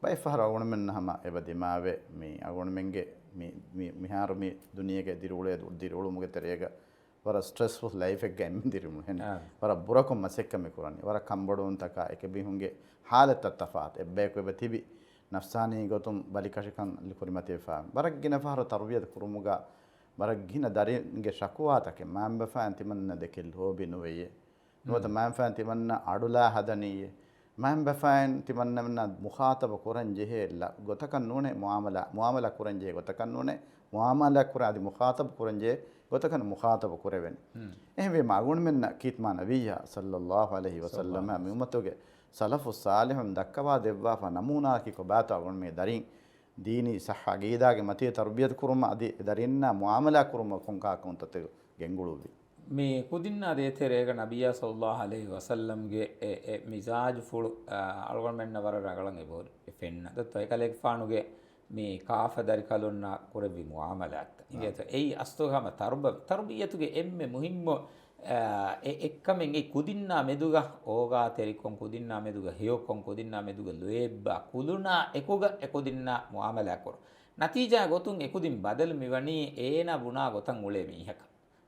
බයි ෆහර අවුනමෙන් නහම එබ දිමාවේ මේ අවුනමෙන්ගේ මේ මිහාර මේ දුනියගේ දිරුಳು මුගේ තරයක වර ස්ට්‍රෙස්ෆුල් ලයිෆ් එක ගෙම් දිරුමු හෙන වර බුරකම් මසෙක්කම කරන්නේ වර කම්බඩොන් තක එක බිහුන්ගේ حالت තෆාත් එබ්බේක වෙබතිබි නෆ්සානී ගොතුම් බලිකෂකන් ලිකුරිමතේ ෆාම් බරක් ගින ෆහර තර්බියත් කුරුමුගා බරක් ගින දරින්ගේ ශකුවාතක මාම්බ ෆාන් තිමන්න දෙකෙල් හොබි නොවේ නොත මාම් ෆාන් තිමන්න අඩුලා හදනීය මාම් බෆාන් තිමන්න මුඛාතබ කුරන් ජෙහෙල්ල ගොතකන් නෝනේ මුආමලා කුරන් ජෙහෙ ගොතකන් නෝනේ මුආමලා කුරාදි මුඛාතබ කුරන් ජෙහෙ ගොතකන් මුඛාතබ කුරෙවෙන් එහෙම මාගුණ මෙන්න කීත්මා නබිය සල්ලල්ලාහු අලයිහි වසල්ලම මේ උමතුගේ සලෆු සාලිහුන් දක්කවා දෙවවා ෆ නමූනා කිකෝ බාතා ගොන් මේ දරින් දීනි සහ අගීදාගේ මතේ තර්බියත් කුරුම අදි දරින්න මුආමලා කුරුම කොන්කා කොන්තත ගෙන්ගුළුවි මේ කුදින්නා දේතරේක නබියා සල්ලල්ලාහු අලයිහි වසල්ලම්ගේ මිසාජ් ෆුල් අල්ගොන් මෙන්න වර රගලන් එබෝර එෆෙන්න දත් එකලෙක් ෆානුගේ මේ කාෆ දරි කලොන්න කුරෙවි මුආමලාත් ඉගත ඒ අස්තෝගම තර්බියතුගේ එම්මෙ මුහිම්ම එක්කමෙන් ඒ කුදින්නා මෙදුග ඕගා තෙරිකොන් කුදින්නා මෙදුග හියොකොන් කුදින්නා මෙදුග ලොෙබ්බා කුලුනා එකුග එකුදින්නා මුආමලා කර නතිජා ගොතුන් එකුදින් බදල් මෙවණි ඒන බුනා ගොතන් උලේ මීහක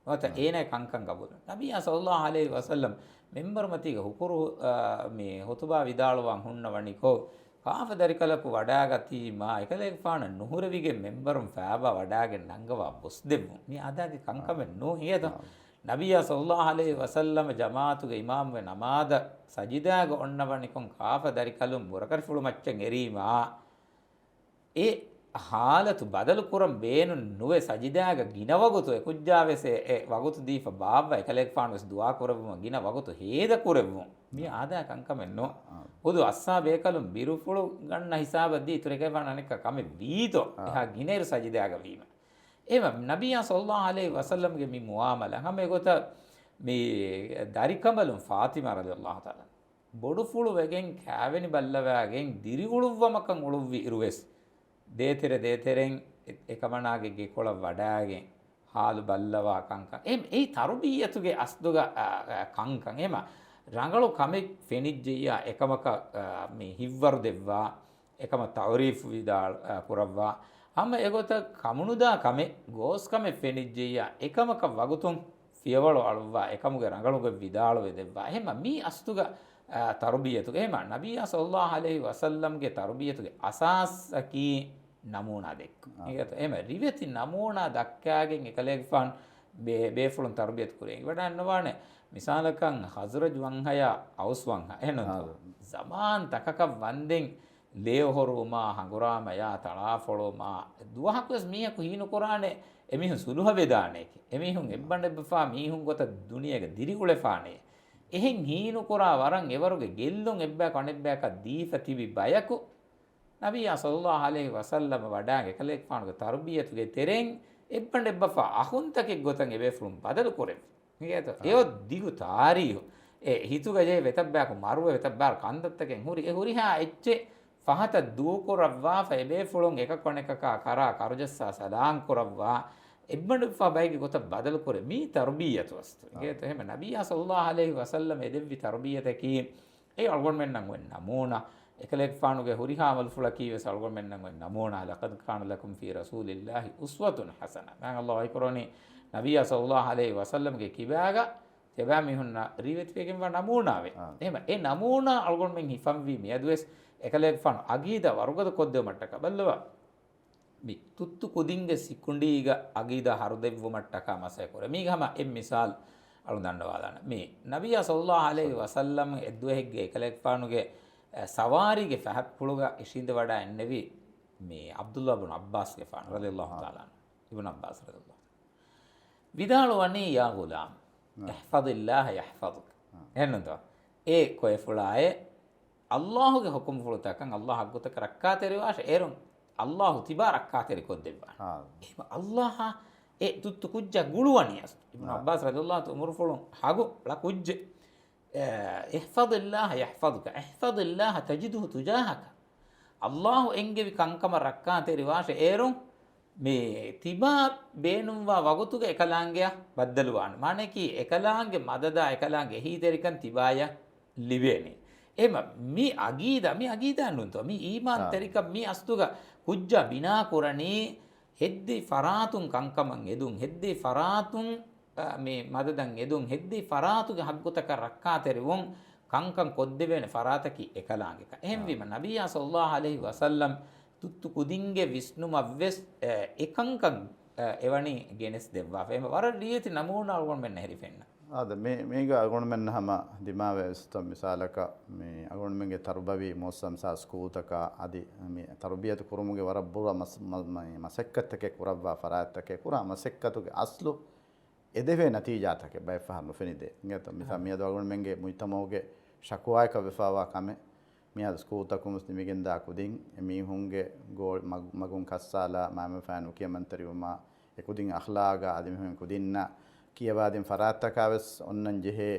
නොත ඒන කංකං ගබුන නබියා සල්ලල්ලාහු අලයිහි වසල්ලම් මෙම්බර් මතිග හුකුරු මේ හුතුබා විදාලවන් හුන්න වණිකෝ කාෆ දරිකලකු වඩාගතීමා එකලෙක් ෆාන නුහුරවිගේ මෙම්බරුම් ෆෑබා වඩාගෙන නංගවා බොස් දෙමු මේ අදාගේ කංකමෙන් නෝ හියද නබියා සල්ලල්ලාහු අලයිහි වසල්ලම ජමාතුගේ ඉමාම් වෙ නමාද සජිදාග ඔන්නවනිකොන් කාෆ දරිකලුම් මුරකරි ෆුළු මච්චන් එරීමා ඒ ಹಾಲತು ಬದಲು ಕುರಂ ಬೇನು ನುವೆ ಸಜಿದಾಗ ಗಿನ ವಗುತು ಕುಜ್ಜಾವೆಸೆ ವಗುತು ದೀಪ ಬಾಬ ಎಕಲೆಕ್ ಫಾಣುವೆಸ್ ದುವಾ ಕುರಬು ಗಿನ ವಗುತು ಹೇದ ಕುರೆಬು ಮೀ ಆದ ಕಂಕಮೆನ್ನು ಹುದು ಅಸ್ಸಾ ಬೇಕಲು ಬಿರುಫುಳು ಗಣ್ಣ ಹಿಸಾಬದ್ದಿ ತುರೆಕೆ ಫಾಣನಿಕ ಕಮೆ ವೀತೋ ಹಾ ಗಿನೇರು ಸಜಿದಾಗ ವೀಮ ಏವ ನಬಿಯ ಸಲ್ಲಲ್ಲಾಹು ಅಲೈಹಿ ವಸಲ್ಲಂಗೆ ಮಿ ಮುಆಮಲ ಹಮೆ ಗೊತ್ತ ಮೀ ದರಿಕಮಲು ಫಾತಿಮಾ ರಲಿಯಲ್ಲಾಹು ತಾಲಾ ಬೊಡುಫುಳು ವೆಗೆನ್ ಕ್ಯಾವೆನಿ ಬಲ್ಲವಾಗೆನ್ ದಿರಿಗುಳುವ್ವಮಕಂ ಉಳುವ್ವಿ ಇರುವೆಸ್ දේතෙරෙන් එකමනාගේ කොළ වඩාගෙන් හාලු බල්ලවා කංකං ඒ තරුබීයතුගේ අස්දුග කංකං එම රංගලු කමෙක් ෆෙනිජ්ජියා එකමක මේ හිව්වරු දෙවවා එකම තවරීෆ් විදාල් පුරවවා අම එගොත කමුණුදා කමෙ ගෝස් කමෙ ෆෙනිජ්ජියා එකමක වගුතුන් ෆියවලු අලුවා එකමුගේ රංගලුගේ විදාලු දෙවවා එහෙම මේ අස්තුග තරුබීයතුගේ එහෙම නබියා සල්ලල්ලාහු අලයිහි වසල්ලම්ගේ තරුබීයතුගේ අසාසකි නමූනා දෙක් ඒකත් එහෙම රිවෙති නමූනා දක්කාගෙන් එකලෙක් ෆාන් බේෆුලුන් තර්බියත් කුරේ වඩන්නවානේ මිසාලකන් හස්රජ් වංහය අවස් වංහ එහෙනම් සමාන් තකක වන්දෙන් ලේහොරුමා හඟුරාමයා තලාෆොලෝමා දුවහක්වස් මීහකු හීනු කොරානේ එමිහුන් සුළුහ වේදානේක එමිහුන් එබ්බණ්ඩෙබ්බා මීහුන් ගොත දුනියක දිරිකුලේ ෆානේ එහෙන් හීනු කොරා වරන් එවරුගේ ගෙල්ලොන් එබ්බා කණෙබ්බාක දීප තිබි බයකු නබියා සල්ලල්ලාහු අලයිහි වසල්ලම වඩාගේ කලෙක් ෆානුගේ තර්බියතුගේ තෙරෙන් එබ්බණ්ඩෙබ්බා අහුන්තකෙක් ගොතන් එබේ ෆුම් බදල කොරෙ ngeto eo digu tarihu e hituga je vetabbaku maruwe vetabbar kandattaken huri e huri ha ecce fahata duukoravva febe fulon ekakkonekaka kara karujassa sadan koravva ebbandu fa bayge gota badal kore mi tarbiyatu wastu ngeto hema nabiyya sallallahu alaihi wasallam edevvi tarbiyataki e algon men nan wen namuna ekalek faanuge huri ha amal fulaki wes algon men nan wen namuna laqad kana lakum fi rasulillahi uswatun hasana man allah ikroni nabiyya sallallahu alaihi wasallam ge kibaga teba mihunna rivet pegen wa namuna ve ehma e namuna algon men hifam vi miadwes ekalek faanu agida warugada kodde mattaka ballwa mi tuttu kudinge sikundiga agida harudevvu mattaka masay kore mi gama em misal alu dandawalana mi nabiyya sallallahu alaihi wasallam edduhegge ekalek faanuge sawarige fahak puluga ishinde wada ennevi mi abdullah ibn abbas ge faanu radiyallahu taala ibn abbas radiyallahu vidalu wani ya gulam ihfazillah yahfazuk ennunto e koy fulaye allah ge hukum fulutakan allah haggutaka rakkatere washe erun allah tiba rakkatere koddebba ehma allah e tuttu kujja guluwanias ibn abbas radiyallahu ta umur fulun hagu la kujje ihfazillah yahfazuka ihfazillah tajiduhu tujahaka allah engevi kankama rakkatere washe erun මේ තිබා බේනුම්වා වගතුක එකලාංගය බද්දලුවාන මානකි එකලාංගෙ මදදා එකලාංගෙ හිතෙරිකන් තිබාය ලිබේනේ එම මේ අගීදාන්නුන්තුව මේ ඊමාන් තෙරිකම් මේ අස්තුක කුජ්ජා බිනා කුරණී හෙද්දි ෆරාතුන් කංකමන් එදුන් හෙද්දි ෆරාතුන් මේ මදදන් එදුන් හෙද්දි ෆරාතුගේ හග්ගොතක රක්කා තෙරිවොන් කංකම් කොද්දෙවෙන ෆරාතකි එකලාංගෙක එහෙම වීම නබියා සල්ලල්ලාහු අලයිහි වසල්ලම් tuttu kudinge visnu mavves ekankan evani genes devwa fema war riyeti namuna algon men heri fenna ada mega algon men hama dimave ustam misalaka me algon menge tarbawi mosam sa skutaka adi me tarbiyatu kurumuge warabbura masakkatake kurabwa faraatake kura masakkatuge aslu edeve natijatake bay fahnu fenide ngeta misal miyadu algon menge muitamoge shakwaay ka vefawa kame මියද ස්කූතක මුස්ලිමිගෙන් දා කුදින් මීහුන්ගේ goal මගුන් කස්සාලා මාම ෆානු කියමන්තරිවම එකුදින් අඛලාගා අදිමෙන් කුදින්න කියවාදින් ෆරාත්තකවස් ඔන්නන් ජෙහෙ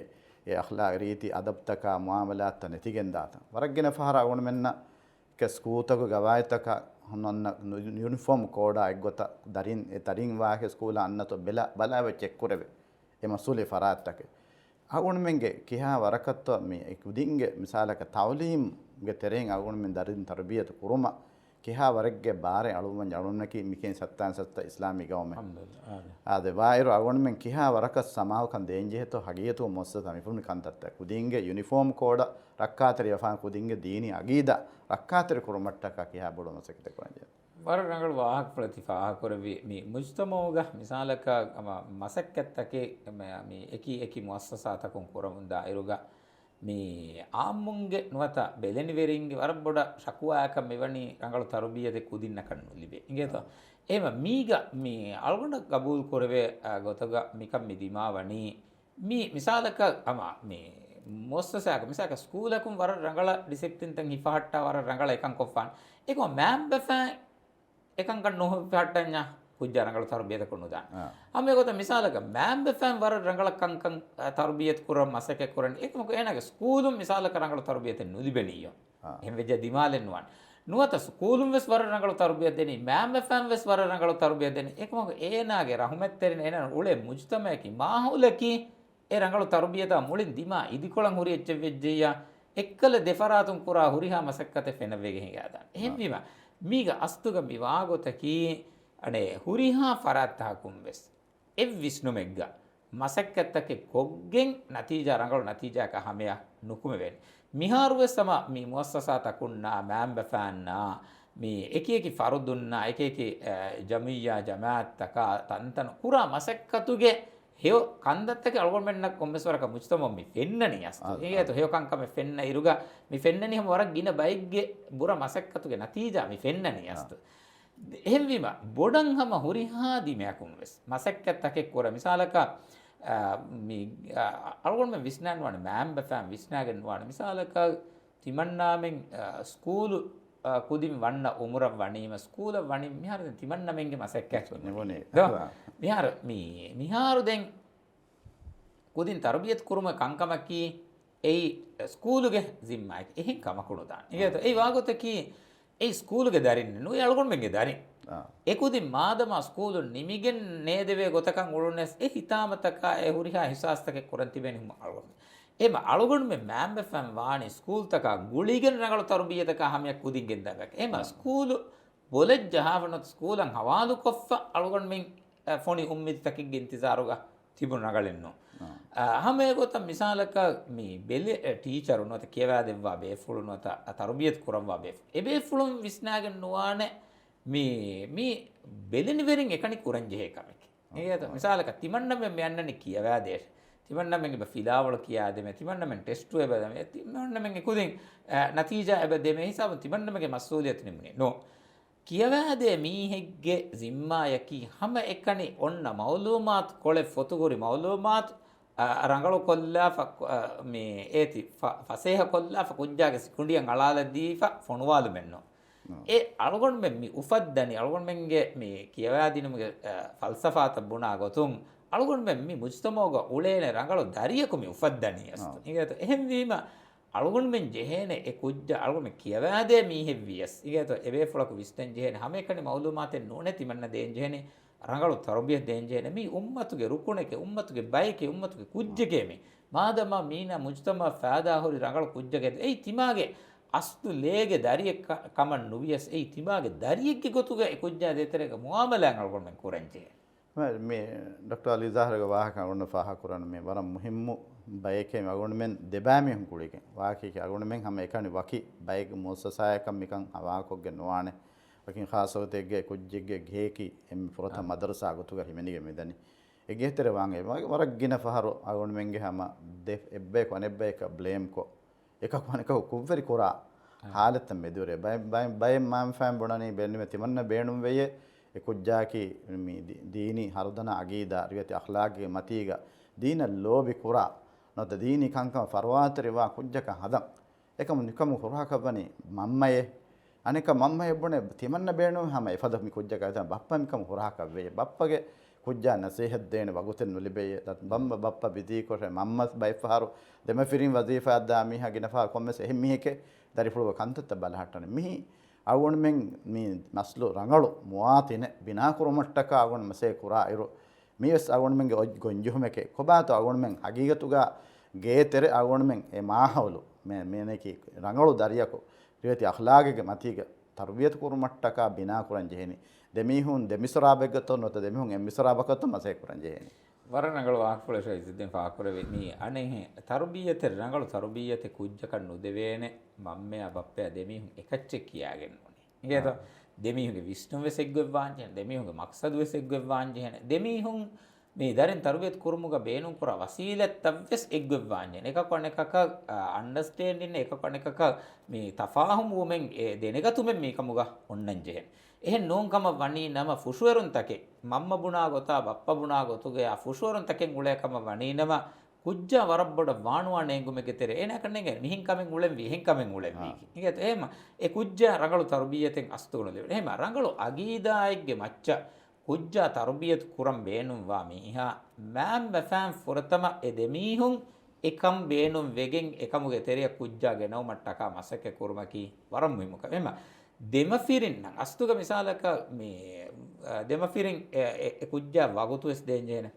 ඒ අඛලාග රීති අදබ්තක මුආමලාත් නැතිගෙන් දාත වරක්ගෙන ෆහරා වුණ මෙන්න ක ස්කූතක ගවායතක හොන්නන්න uniform කෝඩා එක්ගොත දරින් ඒ තරින් වාහේ school අන්නතෝ බලාව check කරවේ ඒ මසූලේ ෆරාත්තක අගුණ මෙන්ගේ කිහා වරකත්ව මේ කුදින්ගේ මිසාලක තවලීම් ගේ තෙරෙන් අගුණ මෙන් දරින් තර්බියත කුරුම කිහා වරක්ගේ බාරේ අලුමන් ජරුන්නකි මිකෙන් සත්තාන් සත්ත ඉස්ලාමී ගවම ආද වයිර අගුණ මෙන් කිහා වරක සමාව කන් දෙන්ජෙහෙතෝ හගියතෝ මොස්ස තමි පුනි කන්තත්ත කුදින්ගේ යුනිෆෝම් කෝඩ රක්කාතර යෆාන් කුදින්ගේ දීනි අගීදා රක්කාතර කුරුමට්ටක කිහා බොඩ මසකිත කොන්ජේ වර රංගල වාහක ප්‍රතිෆාහ කරවි මේ මුජ්තමෝග මිසාලක මසක්කත්තකේ මේ එකි මුස්සසාතකුන් කරමුන්දා ඉරුග මේ ආම්මුන්ගේ නුවත බෙලෙනි වෙරින්ගේ වර බොඩ ශකුවායක මෙවැනි රංගල තරුබියද කුදින්න කන්නු ලිබේ ඉංගේත එහෙම මීග මේ අල්ගොඩ ගබූල් කරවේ ගොතග මිකම් මිදිමා වනි මේ මිසාලක මේ මොස්සසාක මිසාක ස්කූලකුන් වර රංගල ඩිසිප්ලින් තන් හිෆහට්ටා වර රංගල එකන් කොෆාන් ඒකෝ මෑම් බෆා එකංක නොහ පට්ටඥ කුජ්ජා රංගල තර්බියත කොනුදාන අමේ ගොත මිසාලක මෑම් බෆාන් වර රංගල කංකං තර්බියත් කුරම් මසක කුරන් ඒක මොක එනක ස්කූලුම් මිසාලක රංගල තර්බියත නුදිබෙනියෝ එහෙම වෙජ දිමාලෙන් වන් නුවත ස්කූලුම් වෙස් වර රංගල තර්බියත දෙනි මෑම් බෆාන් වෙස් වර රංගල තර්බියත දෙනි ඒක මොක ඒනාගේ රහමත් තෙරින එන උලේ මුජ්තමයකි මාහුලකි ඒ රංගල තර්බියත මුලින් දිමා ඉදිකොලන් හුරි එච්ච වෙජ්ජියා එක්කල දෙෆරාතුන් කුරා හුරිහා මසක්කත ෆෙන වෙගෙහි ගාදාන එහෙම වීම මීග අස්තුග මිවාගොතකි අනේ හුරිහා ෆරාත්තහකුම් වෙස් එව් විස්නුමෙග්ග මසක්කත්තකේ කොග්ගෙන් නතිජා රංගල නතිජා කහමය නුකුම වෙන්නේ මිහාරුවෙස් සම මේ මුස්සසාතකුන්නා මෑම්බෆාන්නා මේ එකේකි ෆරුදුන්නා එකේකි ජමියා ජමාත්තක තන්තන කුරා මසක්කතුගේ හේව කන්දත්තක අල්ගොන් මෙන්නක් කොම්මස්වරක මුචතමොම් මි ෆෙන්නනි අස්තු ඒගේත හේව කංකම ෆෙන්න ඉරුග මි ෆෙන්නනි හැම වරක් ගින බයිග්ගේ බුර මසක්කතුගේ නතිජා මි ෆෙන්නනි අස්තු එහෙම වීම බොඩන් හැම හුරිහා දිමයකුම් වෙස් මසක්කත්තකේ කොර මිසාලක මි අල්ගොන් මෙ විස්නාන් වන මෑම් බෆෑම් විස්නාගෙන් වන මිසාලක තිමන්නාමෙන් ස්කූල් කුදින් වන්න උමුර වනීම ස්කූල වනින් මිහාර තිමන්නමෙන්ගේ මසක්කයක් නෙවනේ මිහාර මිහාරු දැන් ಕುದಿನ್ ತರಬಿಯತ್ ಕುರುಮ ಕಂಕಮಕ್ಕಿ ei ಸ್ಕೂಲುಗೆ ಜಿಮ್ಮಾಯ್ ಎಹಿಂ ಕಮಕುಣು ದಾನ್ ಈಗ ei ವಾಗೊತಕಿ ei ಸ್ಕೂಲುಗೆ ದಾರಿನ್ ನು ಎಳ್ಗೊಂಡ್ ಮೆಂಗೆ ದಾರಿನ್ ಎಕುದಿ ಮಾದಮ ಸ್ಕೂಲು ನಿಮಿಗೆನ್ ನೇದೆವೆ ಗೊತಕಂ ಉಳುನೆಸ್ ಎ ಹಿತಾಮತಕ ಎ ಹುರಿಹಾ ಹಿಸಾಸ್ತಕೆ ಕುರಂತಿಬೇನಿ ಹುಮ ಅಳ್ಗೊಂಡ್ එම අලුගොන් මේ මෑම්බ ෆෑම් වානි ස්කූල් තක ගුලිගෙන් රඟල තරුබියතක හමියක් කුදිගෙන් දබක එම ස්කූල් බොලෙජ් ජහවනොත් ස්කූලන් හවාලු කොෆ්ෆ අලුගොන් මෙන් ෆොනි උම්මිත් තකින් ඉන්තිසාරුග තිබුණ නගලෙන්නෝ හමේ ගොත මිසාලක මේ බෙලි ටීචර් උනොත කියවා දෙවවා බේෆුළු නොත තරුබියත් කුරම්වා බේෆ එබේ ෆුළුම් විස්නාගෙන් නුවානේ මේ බෙලිනි වෙරින් එකනි කුරංජේ කමක ඒත මිසාලක තිමන්න මෙ යන්නනි කියවා දේශ තිමන්න මෙන් ෆිලාවල කියා දෙමෙ තිමන්න මෙන් ටෙස්ට් වෙබ දෙමෙ තිමන්න මෙන් කුදින් නතිජා එබ දෙමෙ හිසාව තිමන්න මෙගේ මස්ූලියත් නෙමුනේ නෝ කියවා දේ මීහෙග්ගේ zimma yaki හැම එකනි ඔන්න මවලූමාත් කොලේ ෆොතුගුරි මවලූමාත් රංගල කොල්ලා මේ ඒති ෆසේහ කොල්ලා ෆකුජ්ජාගේ සිකුණ්ඩියන් අලාලා දීෆා ෆොනුවාලු මෙන්නෝ ඒ අලගොන් මෙ මි උෆද්දනි අලගොන් මෙන්ගේ මේ කියවා දිනුමගේ ෆල්සෆාත බුණා ගොතුම් අලගොන් මෙ මි මුජ්තමෝග උලේන රංගල දරියකුමි උෆද්දනි අස්තු ඉගත එහෙම වීම අලගොන් මෙන් ජෙහෙන ඒ කුජ්ජ අලගොන් මෙ කියවා දේ මීහෙ වියස් ඉගත එබේ ෆලක විස්තෙන් ජෙහෙන හැම එකනි මවලූමාතෙන් නොනේ තිමන්න දෙන් ජෙහෙන රංගල තරුබිය දෙන් ජෙහෙන මි උම්මතුගේ රුකුණේක උම්මතුගේ බයිකේ උම්මතුගේ කුජ්ජගේ මි මාදම මීනා මුජ්තමා ෆාදා හොරි රංගල කුජ්ජගේ ඒ තිමාගේ අස්තු ලේගේ දරියෙක් කමන් නුවියස් ඒ තිමාගේ දරියෙක්ගේ ගොතුගේ ඒ කුජ්ජා දෙතරේක මුආමලයන් අලගොන් මෙන් කුරංජේ මේ ඩොක්ටර් අලි ज़ාහරගේ වාහක අගොන්න ෆාහ කුරන මේ වරම් මුහිම්මු බයකේ අගොන්න මෙන් දෙබෑමි හුන් කුලිකේ වාකීක අගොන්න මෙන් හැම එකනි වකි බයක මොසසායකම් මිකන් අවාකොග්ගේ නොවානේ වකින් ખાසවතෙක්ගේ කුජ්ජෙක්ගේ ඝේකි එම් පුරත මදරසා ගොතුගේ හිමනිගේ මෙදනි එගේතර වාංගේ වරක් ගින ෆහරෝ අගොන්න මෙන්ගේ හැම එබ්බේ කොනෙබ්බේක බ්ලේම් කො එකක් වනක කුවරි කොරා حالت මෙදුරේ බය මාම් ෆෑම් බොණනි බෙන්නේ තිමන්න බේණුම් වෙයේ ekujaaki mi dini harudana agida rivati akhlaqi matiga dina lobi kura nota dini kankam farwatri wa kujjaka hadam ekam nikamu kuraka bani mammaye anika mammaye bone timanna beenu hama ifada mi kujjaka ta bappa mikam kuraka ve bappage kujja nasihat deene waguten nulibeye dat bamba bappa bidi kore mammas bayfaru dema firin wazifa adda mi hagina fa kommes ehmiheke darifulu kantatta balhattane mi awon men mi maslu rangalu muatine bina kurumattaka awon mase kura iru miwes awon men ge gonjuhumeke kobato awon men hagigatuga geetere awon men e mahawlu meneki rangalu dariyako rivati akhlaqege matiga tarbiyat kurumattaka bina kuran jeheni demihun demisrabegato not demihun emisrabakato mase kuran jeheni වරණගල වාක්පලශ ඉසිදෙන් පාකුරවෙ මේ අනේ තරුබියත රංගල තරුබියත කුජ්ජක නුදෙවේන මම්මයා බප්පයා දෙමිහුන් එකච්ච කියාගෙන ඕනේ ඉතින් දෙමිහුන්ගේ විෂ්ණු වෙසෙග්ගෙ වාංජන දෙමිහුන්ගේ මක්සද් වෙසෙග්ගෙ වාංජන දෙමිහුන් මේ දරෙන් තරුබියත කුරුමුග බේනුම් කුර වසීලත් තවස් එග්ගෙ වාංජන එකක් වන එකක understanding එකක් වන එකක මේ තෆාහුම් වුමෙන් දෙනගතුමෙන් මේකමුග ඔන්නන් ජෙහෙන් එහෙන් නෝන්කම වණී නම ෆුෂුවරුන් තකේ මම්ම බුණා ගොතා බප්ප බුණා ගොතුගේ ආ ෆුෂුවරුන් තකෙන් උලේකම වණී නම කුජ්ජ වරබ්බඩ වාණුවා නේගුමෙගේ තෙර එන කන්නේ මිහින් කමෙන් උලෙන් විහින් කමෙන් උලෙන් වී ඉතින් එහෙම ඒ කුජ්ජ රංගලු තර්බියතෙන් අස්තුණු දෙව එහෙම රංගලු අගීදායිගේ මච්ච කුජ්ජ තර්බියත් කුරම් බේනුම් වා මීහා මෑම් බෆෑම් ෆොරතම එදෙමීහුන් එකම් බේනුම් වෙගෙන් එකමුගේ තෙරිය කුජ්ජා ගෙනව මට්ටකා මසක කුරුමකි වරම් විමුක එහෙම දෙමෆිරින් නම් අස්තුක මිසාලක මේ දෙමෆිරින් එකුජ්ජා වගුතුස් දෙන්ජේන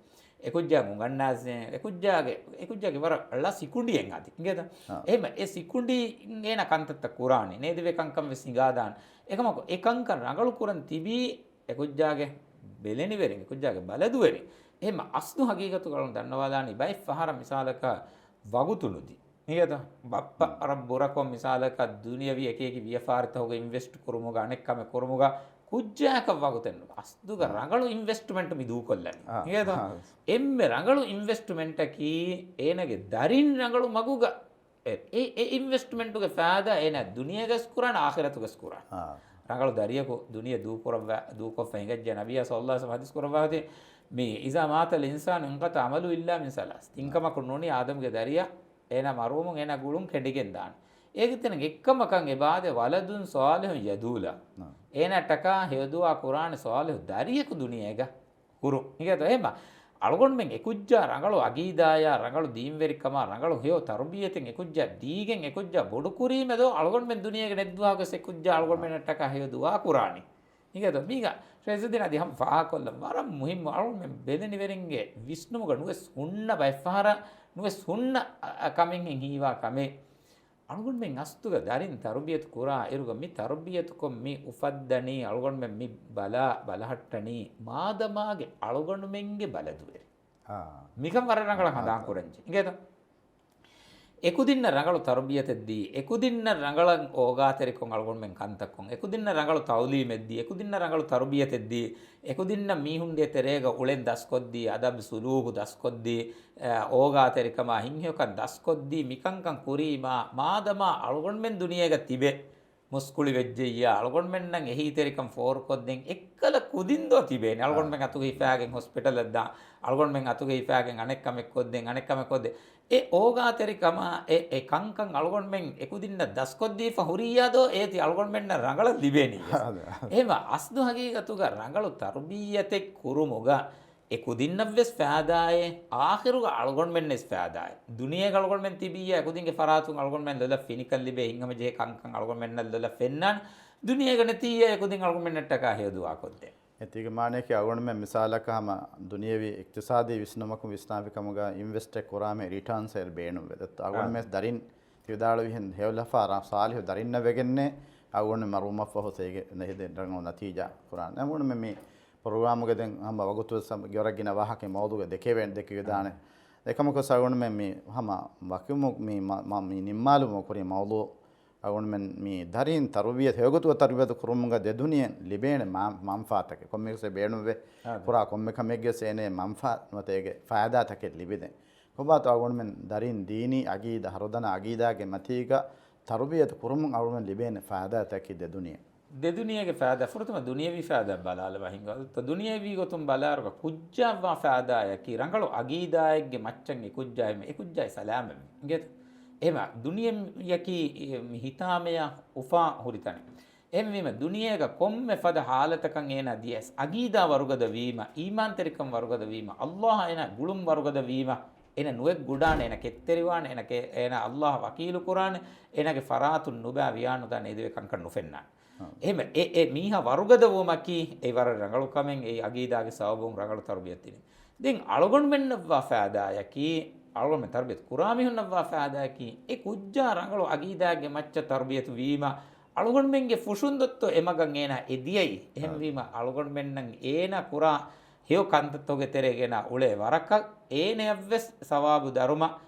එකුජ්ජා මුගන්නාස්නේ එකුජ්ජාගේ වර අල්ලා සිකුණ්ඩියෙන් ආදි නේද එහෙම ඒ සිකුණ්ඩි එන කන්තත්ත කුරානේ නේද වෙකංකම් වෙසිගාදාන එකමක එකංක රඟලු කුරන් තිබී එකුජ්ජාගේ බෙලෙනි වෙරින් එකුජ්ජාගේ බලදු වෙරින් එහෙම අස්තු හගීගතු කලුන් දන්නවාදානි බයි ෆහර මිසාලක වගුතුනුදි නේද බප්ප රබ්බුරකොම් මිසාලක දුනියවි එකේකි වියෆාරිත හොග ඉන්වෙස්ට් කුරුමුග අනෙක්කම කුරුමුග කුජ්ජාක වගුතෙන් අස්දුග රඟලු ඉන්වෙස්ට්මන්ට් මි දූ කොල්ලන් නේද එම්මෙ රඟලු ඉන්වෙස්ට්මන්ට් කි ඒනගේ දරින් රඟලු මගුග ඒ ඉන්වෙස්ට්මන්ට් උගේ ෆාදා එන දුනියගස් කුරාන ආඛිරතුගස් කුරාන රඟලු දරියකෝ දුනිය දූ කරව දූ කොෆෙන් ගජ නබිය සල්ලල්ලාහු අලයිහි වසල්ලම් හදිස් කරවාදී මේ ඉසා මාතල් ඉන්සානු ඉන්කත අමලු ඉල්ලා මින් සලාස් තින්කමක නොනි ආදම්ගේ දරියා එන මරුමුන් එන ගුළුම් කෙඩිගෙන් දාන ඒකෙතන එක්කමකන් එබාද වලදුන් සවාලහු යදූලා එනටක හේදුවා කුරාන සවාලහු දරියක දුනියේග කුරු නිකත එහෙම algon men ekujja rangalo agidaya rangalo deemverikama rangalo heo tarbiyeten ekujja diigen ekujja bodu kurime do algon men duniyage nedduwa go sekujja algon men taka heo duwa kurani hingado miga resudina di ham fa kolla maram muhim algon men bedeni verenge visnumuga nues unna baifara nues unna kamen hiwa kame algon men astuga darin tarbiyat kura eruga mi tarbiyat ko mi ufaddani algon men mi balahattani madamage algon menge baladuwe mikam war rangala handa kuranji ingeda ekudinna rangalu tarbiyateddi ekudinna rangalan ogaterikon algon men kantakkon ekudinna rangalu tawlimeddi ekudinna rangalu tarbiyateddi ekudinna mihunde terega ulen daskoddi adab suluhu daskoddi ogaterikama hinhokan daskoddi mikankan kurima madama algon men duniyega tibe muskuli vejjeyya algon men nan ehi terikam for kodden ekkala kudindo tibene algon men atuge ifagen hospital edda algon men atuge ifagen anekkam ekkodden e oga terikama e kankan algon men ekudinna daskoddi fa huriyado eti algon men rangala libeni ema asdu hagigatuga rangalu tarbiyate kurumuga ekudinnaves faadaye akhiruga algon men nes faadaye duniye algon men tibiya ekudinge faratun algon men dola finikal libe hingama je kankan algon men dola fennan duniye gane tiya ekudin algon men nattaka hedu akodde එතික මානයක අවුණම මිසාලකම දුනියවි ඉක්තිසාදී විශ්නමකම විස්නාවිකමග invest එක කරාමේ රිටර්න් සෙල් බේනු වෙදත් අවුණ මෙස් දරින් තියදාල විහෙන් හෙවලෆා රා සාලිහ දරින්න වෙගන්නේ අවුණ මරුමෆ හොසේගේ නෙහෙදෙන් රංගෝ නතිජා කුරාන අවුණ මේ ප්‍රෝග්‍රෑම් එකෙන් හම වගතු සම ගොරගින වහකේ මවුදුගේ දෙකේ වෙන් දෙකේ දාන එකමක සවුණ මේ හම වකිමු මේ නිම්මාලු මොකරි මවුදු awon men mi darin tarbiyat hegotu tarbiyat kurumunga de duniyen libene manfaatake komme se beenuve pura komme kamegge sene manfaat notege faada take libide kobato awon men darin dini agida harodana agida ge matiga tarbiyat kurumun awon men libene faada take de duniyage faada furtuma duniyavi faada balala wahinga to duniyavi gotum balarga kujjawa faada yaki rangalo agida egge maccan ekujjai salama nget ema duniyem yaki hitameya ufa huritani emmima duniyega komme fada halatakan ena dies agida warugada wima iman terikam warugada wima allah ena gulum warugada wima ena nuek gudana ena ketteriwana ena allah wakilu qur'an enage faratun nuba wiyanu dan edewe kankan nufenna එහෙම ඒ මීහා වරුගද වොමකි ඒ වර රංගලු කමෙන් ඒ අගීදාගේ සවබුන් රංගලු තර්බියත් තිනේ දෙන් අලගොන් මෙන්න වෆාදායකි algon men tarbiyat kurami hunna wa faadaki e kujja rangalo agidage macca tarbiyatu wima algon menge fushundotto emagan ena ediyai ehem wima algon men nan ena kura heo kantattoge teregena ule waraka ene avves sawabu daruma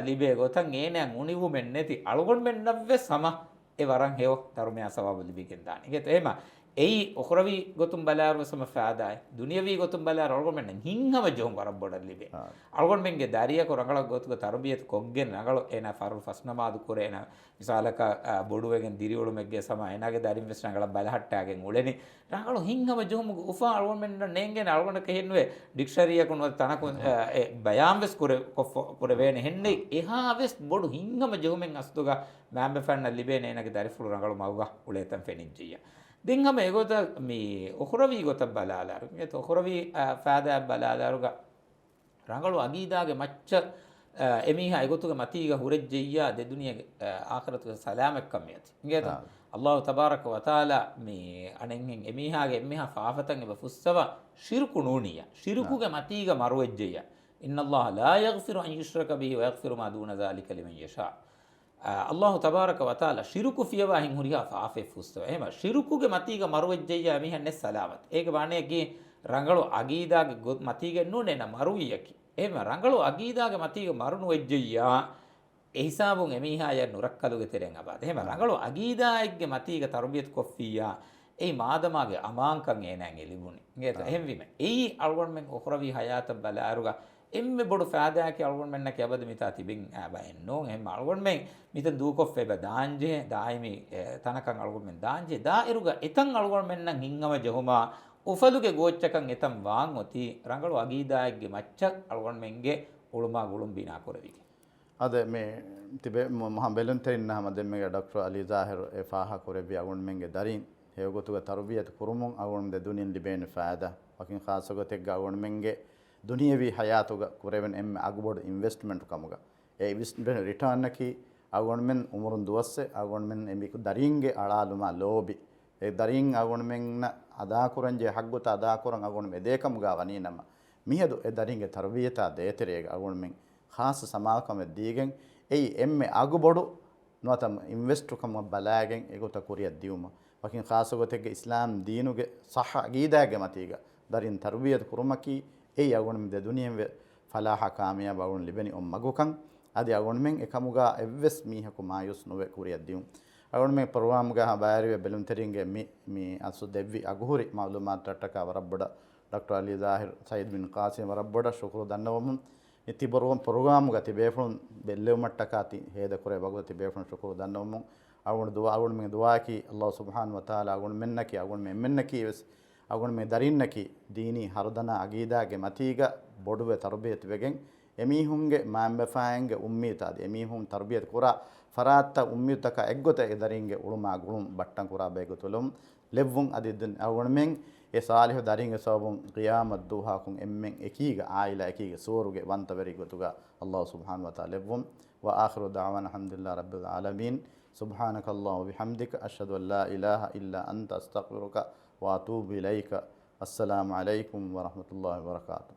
libe gotan ene univu men neti algon men navves sama e waran heo darumya sawabu libigen dani get ema ei okhravi gotum balar wasama faadaay duniyavi gotum balar algon men hinhama johum warab bodal libe algon menge dariya ko rangala gotuga tarbiyat koggen rangalo ena farul fasnamadu korena misalaka boduwegen diriwolu megge sama enage darim wes rangala balahattagen uleni rangalo hinhama johum ufa algon men nengen algon ke henwe dictionary ko no tanako bayam wes kore vene henne eha wes bodu hinhama johumen astuga mambe fanna libe enage darifulu rangalo mawga uletan fenijjiya දෙංගම ඒගොත මේ ඔහුරවී ගොත බලාලාරු මේ ඔහුරවී ෆාදා බලාලාරුග රංගලු අගීදාගේ මච්ච එමිහා ඒගොතුගේ මතීග හුරෙජ්ජියා දෙදුනියගේ ආඛරතුගේ සලාමක් කම්මියති ඉංගේත අල්ලාහ් තබාරක වතාලා මේ අනෙන්ගෙන් එමිහාගේ එමිහා ෆාෆතන් එබ ෆුස්සව ශිර්කු නූනියා ශිර්කුගේ මතීග මරුවෙජ්ජියා ඉන්නල්ලාහ් ලා යග්ෆිරු අන් යුශ්රක බිහි ව යග්ෆිරු මා දූන ذلك ලිමන් යෂා අල්ලාහ් තබාරක වතාලා ශිරුකු ෆියවා හින් හුරියා ෆාෆේ ෆුස්තව එහෙම ශිරුකුගේ මතීග මරුවෙජ්ජියා මිහන්නේ සලාමත් ඒක වාණේගේ රංගලු අගීදාගේ මතීග නුනේ න මරුවියකි එහෙම රංගලු අගීදාගේ මතීග මරුණු වෙජ්ජියා ඒ හිසාබුන් එමිහා ය නුරක්කලුගේ තෙරෙන් අබාද එහෙම රංගලු අගීදාගේ මතීග තර්බියත් කොෆියා ඒ මාදමාගේ අමාංකන් එනන් එලිබුනි නේද එහෙම වීම ඒ අල්ගොන් මෙන් ඔඛරවි හයාත බලාරුගා එම්මෙ බොඩු ෆාදාකි අල්ගොන් මෙන්න කැබද මිතා තිබින් ආබයෙන් නෝ එහෙම අල්ගොන් මෙන් මිත දූකොෆ් එබ දාංජේ දායිමි තනකන් අල්ගොන් මෙන් දාංජේ දායිරුග එතන් අල්ගොන් මෙන්න හිංගම ජොහුමා උෆලුගේ ගෝච්චකන් එතම් වාන් ඔති රංගලු අගීදායක්ගේ මච්චක් අල්ගොන් මෙන්ගේ උළුමා ගුළුම් බිනා කරවික අද මේ තිබේ මහා බෙලුන්තරින් නහම දෙම්මගේ ඩොක්ටර් අලි ජාහිර් ඒ ෆාහා කරෙබි අල්ගොන් මෙන්ගේ දරින් හේගොතුගේ තර්බියත් කුරුමුන් අල්ගොන් දෙ දුනින් ලිබේන ෆාදා වකින් ખાસගොතෙක් අල්ගොන් මෙන්ගේ ದುನಿಯವಿ ಹಯಾತುಗ ಕುರೆವೆನ್ ಎಮ್ಮೆ ಅಗುಬೋಡು ಇನ್ವೆಸ್ಟ್ಮೆಂಟ್ ಕಮುಗ ಎ ಇನ್ವೆಸ್ಟ್ಮೆಂಟ್ ರಿಟರ್ನ್ನಕಿ ಅಗೊಂಡ್ಮೆನ್ ಉಮರುನ್ ದುವಸ್ಸೆ ಅಗೊಂಡ್ಮೆನ್ ಎಮಿಕು ದರಿಂಗೆ ಅಳಾಲುಮ ಲೋಬಿ ಎ ದರಿಂಗ್ ಅಗೊಂಡ್ಮೆನ್ನ ಅದಾಕುರಂಜೆ ಹಗ್ಗುತ ಅದಾಕುರಂ ಅಗೊಂಡ್ಮೆ ಎದೇಕಮುಗ ವನೀನಮ ಮಿಹದು ಎ ದರಿಂಗೆ ತರ್ಬಿಯತ ದೇತೆರೆಗೆ ಅಗೊಂಡ್ಮೆನ್ ಖಾಸ್ ಸಮಾಕಮ ದೀಗೆನ್ ಎಯಿ ಎಮ್ಮೆ ಅಗುಬೋಡು නොතම ඉන්වෙස්ට්කම බලාගෙන් ඒගොත කුරියක් දියුම වකින් ખાસගොතෙක් ඉස්ලාම් දීනුගේ සහ අගීදාගේ මතීග දරින් තර්බියත් කුරුමකි ඒ යගොණම ද දුනියෙන් ෆලාහ කාමියා බවුන් ලිබෙනි මගුකන් අද යගොණමෙන් එකමුගා එව්ස් මීහකු මායුස් නොවේ කුරියක් දියුම් අගොණමෙන් ප්‍රෝග්‍රෑම්ගා බාරිය බෙලුම් තරින්ගේ මි අසු දෙවි අගුහුරි මාලුමාත් රටක වරබ්බඩ ඩොක්ටර් අලි ज़ාහිර් සයිද් බින් කාසිම් වරබ්බඩ ශුක්‍ර දන්නවමුන් ඉතිබරුවම් ප්‍රෝග්‍රෑම්ගා තිබේෆුන් බෙල්ලෙව මට්ටකාති හේද කුරේ බගුව තිබේෆුන් ශුක්‍ර දන්නවමුන් අගොණ දුවා අගොණ මේ දුවාකි අල්ලාහ් සුබ්හානහු වතාලා අගොණ මෙන්නකි අගොණ මේ මෙන්නකි අගොණ මේ දරින්නකි දීනි හරදන අගීදාගේ මතීග බොඩුවේ තර්බියත් වෙගෙන් එමීහුන්ගේ මාම්බෆායන්ගේ උම්මීතාද එමීහුන් තර්බියත් කුරා ෆරාත්ත උම්මීතක එග්ගොත එදරින්ගේ උළුමා ගුළුම් බට්ටන් කුරා බේගතුලුම් ලෙව්වුන් අදිද්දන් අගොණ මෙන් ඒ සාලිහ දරින්ගේ සවබුන් ඛියාමත් දුහාකුන් එම්මෙන් එකීග ආයිලා එකීග සෝරුගේ වන්තවරි ගොතුගා අල්ලාහ් සුබ්හානහු වතාලා ලෙව්වුම් වා ආඛිරු දඅවානා අල්හම්දුලිල්ලාහි රබ්බිල් ආලමීන් سبحانك اللهم وبحمدك أشهد أن لا إله إلا أنت أستغفرك وأتوب إليك السلام عليكم ورحمة الله وبركاته